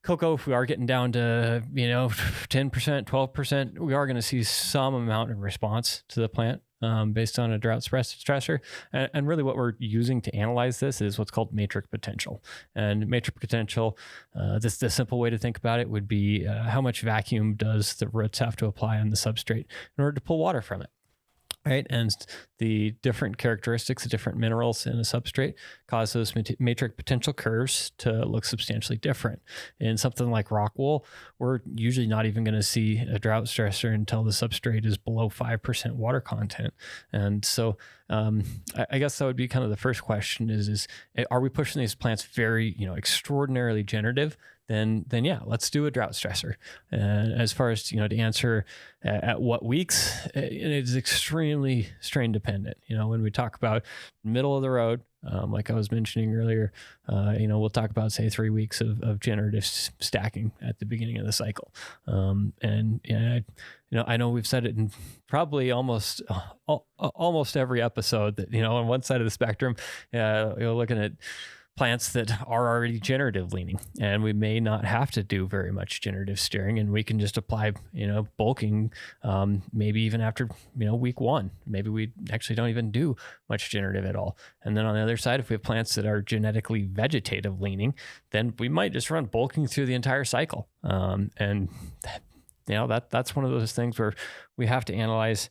coco, if we are getting down to, 10%, 12%, we are going to see some amount of response to the plant based on a drought stressor. And really what we're using to analyze this is what's called matrix potential. And matrix potential, the simple way to think about it would be how much vacuum does the roots have to apply on the substrate in order to pull water from it. Right. And the different characteristics of different minerals in a substrate cause those matrix potential curves to look substantially different. In something like rock wool, we're usually not even going to see a drought stressor until the substrate is below 5% water content. And so I guess that would be kind of the first question is are we pushing these plants very, extraordinarily generative? Then yeah, let's do a drought stressor. And as far as, to answer at what weeks, it's extremely strain dependent. When we talk about middle of the road, like I was mentioning earlier, we'll talk about, say, 3 weeks of generative stacking at the beginning of the cycle. I know we've said it in probably almost every episode that, on one side of the spectrum, you're looking at plants that are already generative leaning, and we may not have to do very much generative steering, and we can just apply, bulking, maybe even after, week 1. Maybe we actually don't even do much generative at all. And then on the other side, if we have plants that are genetically vegetative leaning, then we might just run bulking through the entire cycle. That's one of those things where we have to analyze,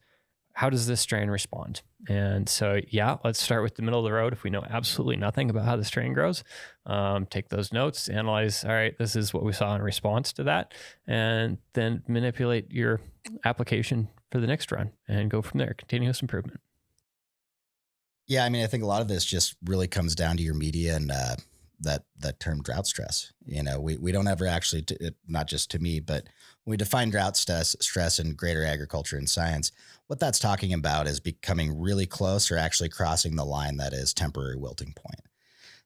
how does this strain respond? And so, let's start with the middle of the road. If we know absolutely nothing about how the strain grows, take those notes, analyze, all right, this is what we saw in response to that, and then manipulate your application for the next run and go from there, continuous improvement. Yeah, I mean, I think a lot of this just really comes down to your media and that term drought stress. We don't ever actually, not just to me, but when we define drought stress in greater agriculture and science, what that's talking about is becoming really close or actually crossing the line that is temporary wilting point.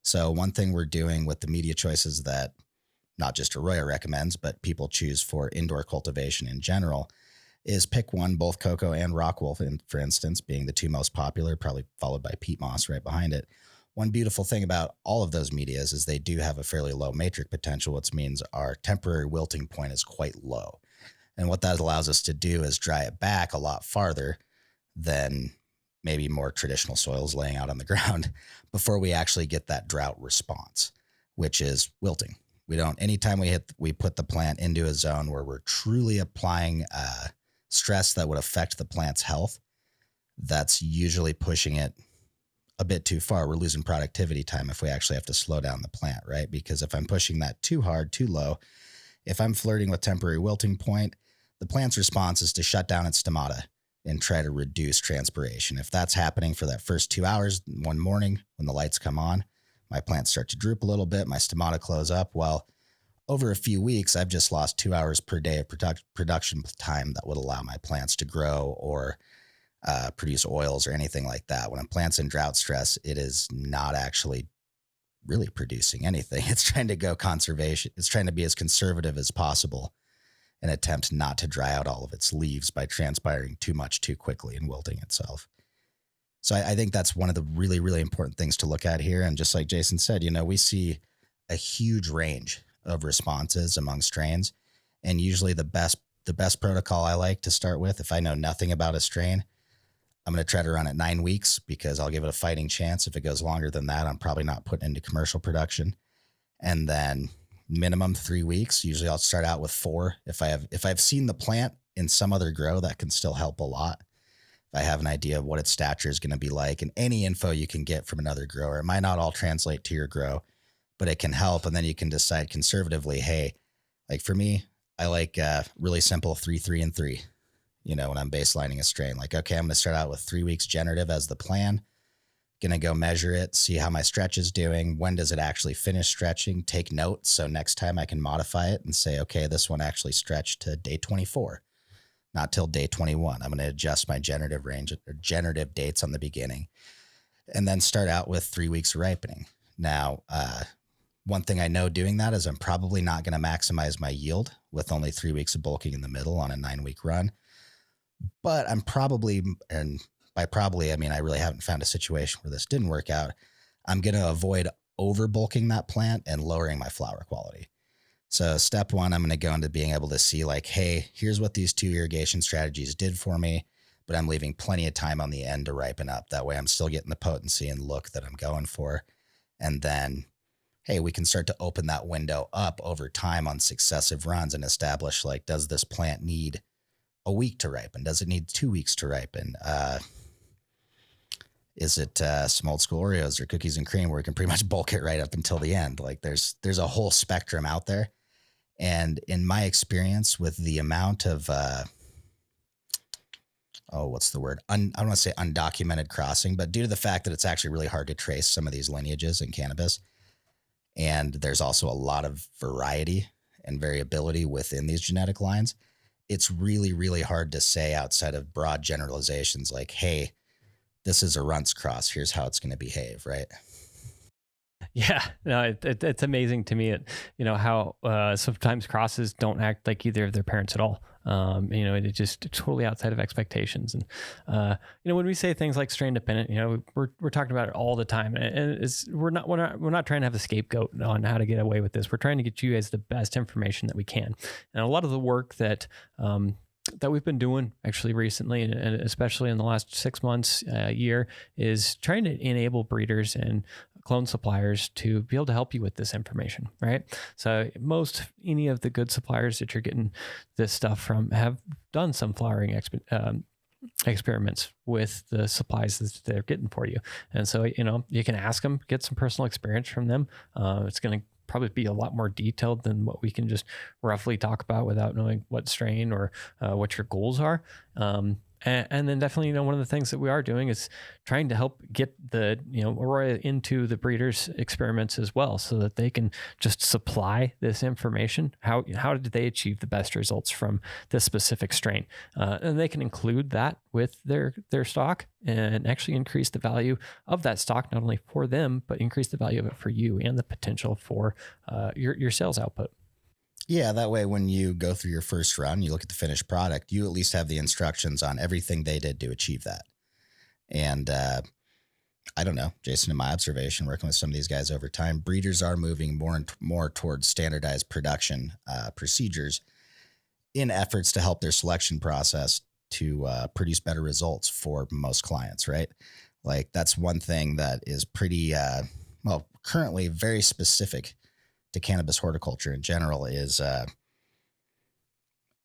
So one thing we're doing with the media choices that not just Arroyo recommends, but people choose for indoor cultivation in general, is pick one, both coco and rockwool, for instance, being the two most popular, probably followed by peat moss right behind it. One beautiful thing about all of those medias is they do have a fairly low matrix potential, which means our temporary wilting point is quite low. And what that allows us to do is dry it back a lot farther than maybe more traditional soils laying out on the ground before we actually get that drought response, which is wilting. Anytime we put the plant into a zone where we're truly applying stress that would affect the plant's health, that's usually pushing it a bit too far. We're losing productivity time if we actually have to slow down the plant, right? Because if I'm pushing that too hard, too low, if I'm flirting with temporary wilting point, the plant's response is to shut down its stomata and try to reduce transpiration. If that's happening for that first 2 hours one morning when the lights come on, my plants start to droop a little bit, my stomata close up. Well, over a few weeks, I've just lost 2 hours per day of production time that would allow my plants to grow or produce oils or anything like that. When a plant's in drought stress, it is not actually really producing anything. It's trying to go conservation. It's trying to be as conservative as possible and attempt not to dry out all of its leaves by transpiring too much too quickly and wilting itself. So I think that's one of the really, really important things to look at here. And just like Jason said, we see a huge range of responses among strains. And usually the best protocol I like to start with, if I know nothing about a strain, I'm going to try to run it 9 weeks because I'll give it a fighting chance. If it goes longer than that, I'm probably not putting into commercial production. And then minimum 3 weeks. Usually I'll start out with 4. If I've seen the plant in some other grow, that can still help a lot. If I have an idea of what its stature is going to be like, and any info you can get from another grower, it might not all translate to your grow, but it can help. And then you can decide conservatively, hey, like for me, I like really simple 3, 3, and 3. When I'm baselining a strain, like, okay, I'm going to start out with 3 weeks generative as the plan. Going to go measure it, see how my stretch is doing. When does it actually finish stretching? Take notes. So next time I can modify it and say, okay, this one actually stretched to day 24, not till day 21. I'm going to adjust my generative range or generative dates on the beginning, and then start out with 3 weeks of ripening. Now, one thing I know doing that is I'm probably not going to maximize my yield with only 3 weeks of bulking in the middle on a 9-week run. But I'm probably, and by probably, I mean, I really haven't found a situation where this didn't work out. I'm going to avoid over bulking that plant and lowering my flower quality. So step 1, I'm going to go into being able to see like, hey, here's what these 2 irrigation strategies did for me, but I'm leaving plenty of time on the end to ripen up. That way I'm still getting the potency and look that I'm going for. And then, hey, we can start to open that window up over time on successive runs and establish like, does this plant need a week to ripen? Does it need 2 weeks to ripen? Is it some old school Oreos or cookies and cream where we can pretty much bulk it right up until the end? Like there's a whole spectrum out there. And in my experience with the amount of, what's the word? I don't want to say undocumented crossing, but due to the fact that it's actually really hard to trace some of these lineages in cannabis. And there's also a lot of variety and variability within these genetic lines. It's really, really hard to say outside of broad generalizations like, hey, this is a runts cross. Here's how it's going to behave, right? Yeah, no, it's amazing to me, how sometimes crosses don't act like either of their parents at all. It's just totally outside of expectations. And, when we say things like strain dependent, we're talking about it all the time, and we're not trying to have a scapegoat on how to get away with this. We're trying to get you guys the best information that we can. And a lot of the work that we've been doing actually recently, and especially in the last 6 months, year, is trying to enable breeders and clone suppliers to be able to help you with this information, right? So any of the good suppliers that you're getting this stuff from have done some flowering experiments with the supplies that they're getting for you. And so, you can ask them, get some personal experience from them. It's going to probably be a lot more detailed than what we can just roughly talk about without knowing what strain or what your goals are. And then definitely, one of the things that we are doing is trying to help get the, Aurora into the breeders' experiments as well, so that they can just supply this information. How did they achieve the best results from this specific strain? And they can include that with their stock and actually increase the value of that stock, not only for them, but increase the value of it for you and the potential for your sales output. Yeah, that way when you go through your first run, you look at the finished product, you at least have the instructions on everything they did to achieve that. And I don't know, Jason, in my observation, working with some of these guys over time, breeders are moving more and more towards standardized production procedures in efforts to help their selection process to produce better results for most clients, right? Like that's one thing that is pretty, currently very specific to cannabis horticulture in general is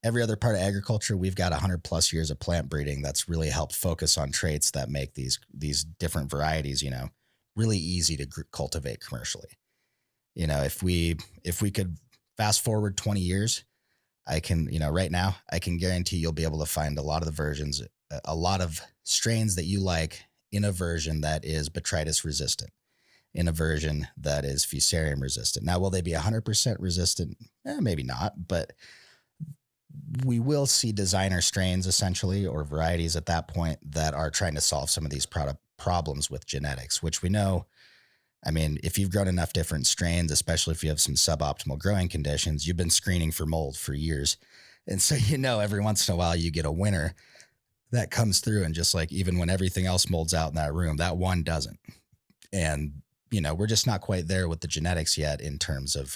every other part of agriculture. We've got 100+ years of plant breeding that's really helped focus on traits that make these different varieties, really easy to cultivate commercially. If we could fast forward 20 years, I can, right now, I can guarantee you'll be able to find a lot of the versions, a lot of strains that you like in a version that is botrytis resistant, in a version that is fusarium resistant. Now, will they be 100% resistant? Maybe not, but we will see designer strains essentially, or varieties at that point, that are trying to solve some of these problems with genetics, which we know. I mean, if you've grown enough different strains, especially if you have some suboptimal growing conditions, you've been screening for mold for years. And so, every once in a while you get a winner that comes through, and just like, even when everything else molds out in that room, that one doesn't. And we're just not quite there with the genetics yet in terms of,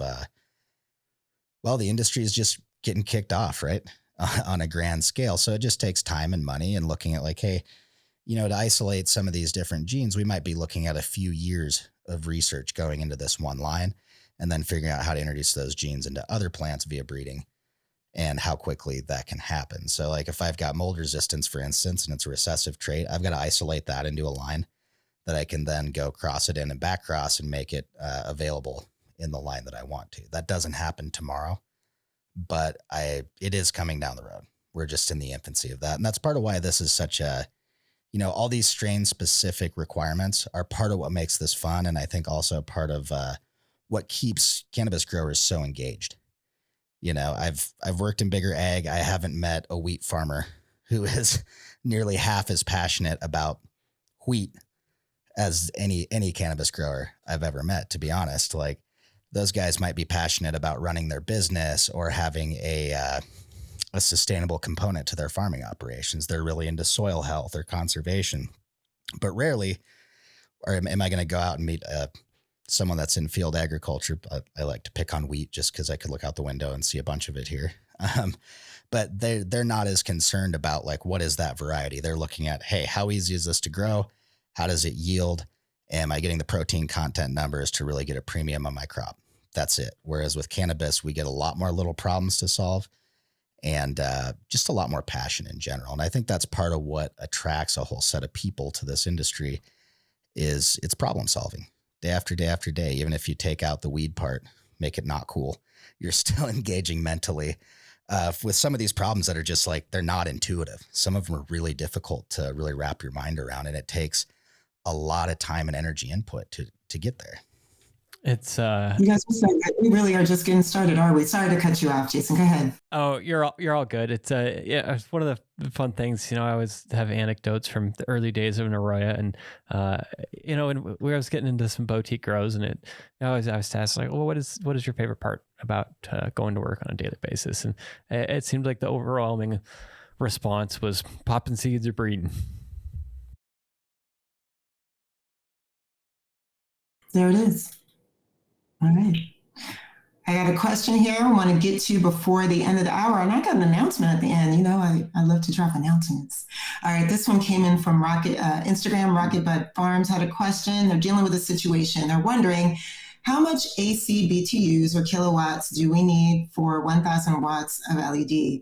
the industry is just getting kicked off, right? On a grand scale. So it just takes time and money, and looking at like, hey, to isolate some of these different genes, we might be looking at a few years of research going into this one line. and then figuring out how to introduce those genes into other plants via breeding and how quickly that can happen. So like if I've got mold resistance, for instance, and it's a recessive trait, I've got to isolate that into a line that I can then go cross it in and back cross and make it available in the line that I want to. That doesn't happen tomorrow, but it is coming down the road. We're just in the infancy of that. And that's part of why this is such a, all these strain specific requirements are part of what makes this fun. And I think also part of what keeps cannabis growers so engaged. I've worked in bigger ag. I haven't met a wheat farmer who is nearly half as passionate about wheat as any cannabis grower I've ever met, to be honest. Like those guys might be passionate about running their business or having a sustainable component to their farming operations. They're really into soil health or conservation, but rarely am I going to go out and meet someone that's in field agriculture. I like to pick on wheat just because I could look out the window and see a bunch of it here. But they're not as concerned about like, what is that variety? They're looking at, hey, how easy is this to grow? How does it yield? Am I getting the protein content numbers to really get a premium on my crop? That's it. Whereas with cannabis, we get a lot more little problems to solve and just a lot more passion in general. And I think that's part of what attracts a whole set of people to this industry is it's problem solving day after day after day. Even if you take out the weed part, make it not cool, you're still engaging mentally with some of these problems that are just like, they're not intuitive. Some of them are really difficult to really wrap your mind around. And it takes a lot of time and energy input to get there. It's you guys are so good. We really are just getting started, are we? Sorry to cut you off, Jason. Go ahead. Oh, you're all good. It's it's one of the fun things. I always have anecdotes from the early days of Arroyo, and when we was getting into some boutique grows, and I was asked like, well, what is your favorite part about going to work on a daily basis? And it seemed like the overwhelming response was popping seeds or breeding. There it is. All right. I got a question here I want to get to before the end of the hour, and I got an announcement at the end. I love to drop announcements. All right, this one came in from Instagram. Rocket Bud Farms had a question. They're dealing with a situation. They're wondering how much AC BTUs or kilowatts do we need for 1,000 watts of LED?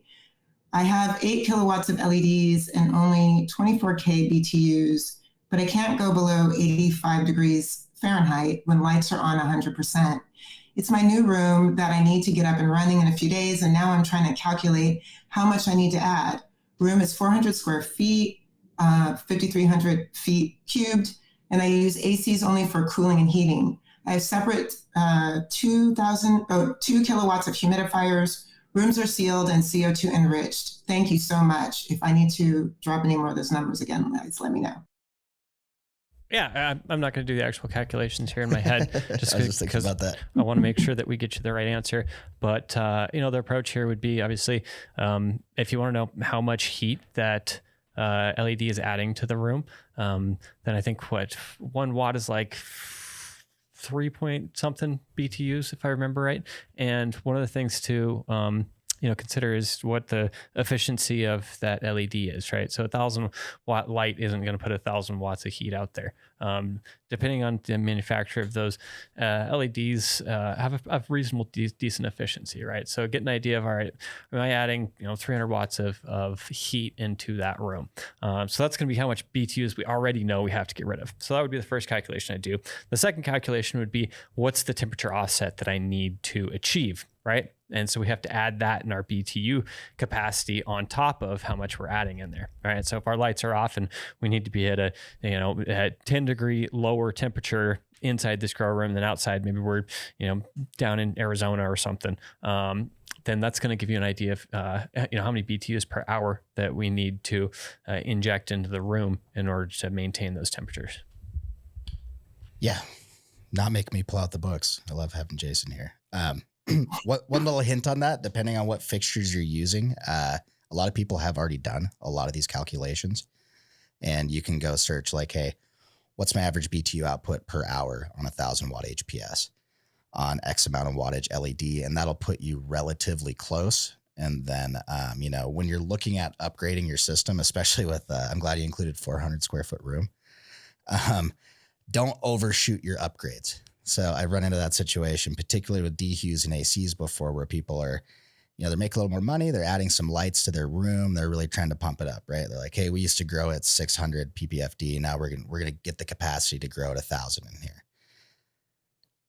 I have 8 kilowatts of LEDs and only 24K BTUs, but I can't go below 85 degrees Fahrenheit when lights are on 100%. It's my new room that I need to get up and running in a few days, and now I'm trying to calculate how much I need to add. Room is 400 square feet, 5,300 feet cubed, and I use ACs only for cooling and heating. I have separate 2 kilowatts of humidifiers. Rooms are sealed and CO2 enriched. Thank you so much. If I need to drop any more of those numbers again, guys, let me know. Yeah, I'm not going to do the actual calculations here in my head, just because about that. I want to make sure that we get you the right answer. But the approach here would be obviously, if you want to know how much heat that LED is adding to the room, then I think 1 watt is like 3 point something BTUs, if I remember right. And one of the things to consider is what the efficiency of that LED is, right? So 1,000 watt light isn't going to put 1,000 watts of heat out there. Depending on the manufacturer of those LEDs, have a reasonable, decent efficiency, right? So get an idea of, all right, am I adding 300 watts of heat into that room? So that's going to be how much BTUs we already know we have to get rid of. So that would be the first calculation I do. The second calculation would be, what's the temperature offset that I need to achieve, right? And so we have to add that in our BTU capacity on top of how much we're adding in there, right? So if our lights are off and we need to be at a 10 degree lower temperature inside this grow room than outside, maybe we're down in Arizona or something, then that's going to give you an idea of how many BTUs per hour that we need to inject into the room in order to maintain those temperatures. Yeah, not make me pull out the books. I love having Jason here. One little hint on that, depending on what fixtures you're using, a lot of people have already done a lot of these calculations, and you can go search like, hey, what's my average BTU output per hour on 1,000 watt HPS on X amount of wattage LED, and that'll put you relatively close. And then, when you're looking at upgrading your system, especially with, I'm glad you included 400 square foot room, don't overshoot your upgrades. So I've run into that situation, particularly with DHUs and ACs before, where people are, they're making a little more money. They're adding some lights to their room. They're really trying to pump it up, right? They're like, hey, we used to grow at 600 ppfd. Now we're going to get the capacity to grow at 1,000 in here.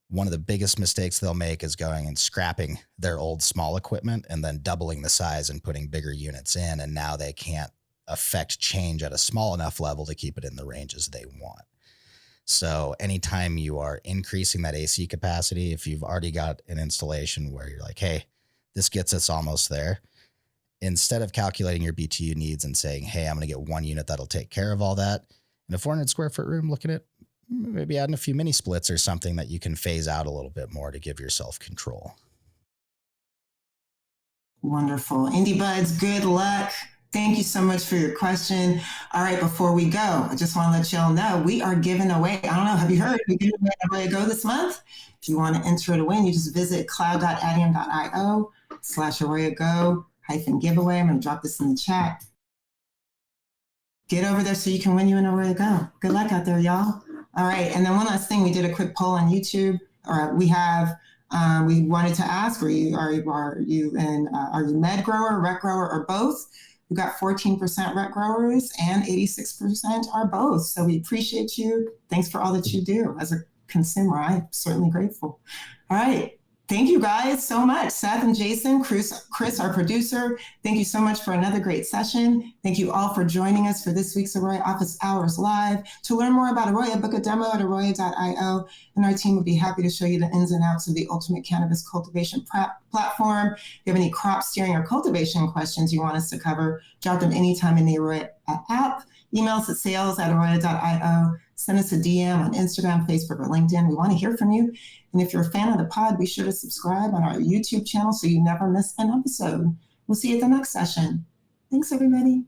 One of the biggest mistakes they'll make is going and scrapping their old small equipment and then doubling the size and putting bigger units in. And now they can't affect change at a small enough level to keep it in the ranges they want. So anytime you are increasing that AC capacity, if you've already got an installation where you're like, hey, this gets us almost there, instead of calculating your BTU needs and saying, hey, I'm going to get one unit that'll take care of all that, in a 400 square foot room, looking at maybe adding a few mini splits or something that you can phase out a little bit more to give yourself control. Wonderful. Indie Buds, good luck. Thank you so much for your question. All right, before we go, I just want to let y'all know we are giving away, I don't know, have you heard? We're giving away an Arroyo Go this month. If you want to enter to win, you just visit cloud.adium.io/Arroyo Go-giveaway. I'm going to drop this in the chat. Get over there so you can win you an Arroyo Go. Good luck out there, y'all. All right, and then one last thing, we did a quick poll on YouTube. We wanted to ask, are you med grower, rec grower, or both? We got 14% rec growers and 86% are both. So we appreciate you. Thanks for all that you do. As a consumer, I'm certainly grateful. All right. Thank you guys so much. Seth and Jason, Chris, our producer, thank you so much for another great session. Thank you all for joining us for this week's Arroyo Office Hours Live. To learn more about Arroyo, book a demo at arroyo.io, and our team will be happy to show you the ins and outs of the ultimate cannabis cultivation platform. If you have any crop steering or cultivation questions you want us to cover, drop them anytime in the Arroyo app. Email us at sales@arroyo.io. Send us a DM on Instagram, Facebook, or LinkedIn. We want to hear from you. And if you're a fan of the pod, be sure to subscribe on our YouTube channel so you never miss an episode. We'll see you at the next session. Thanks, everybody.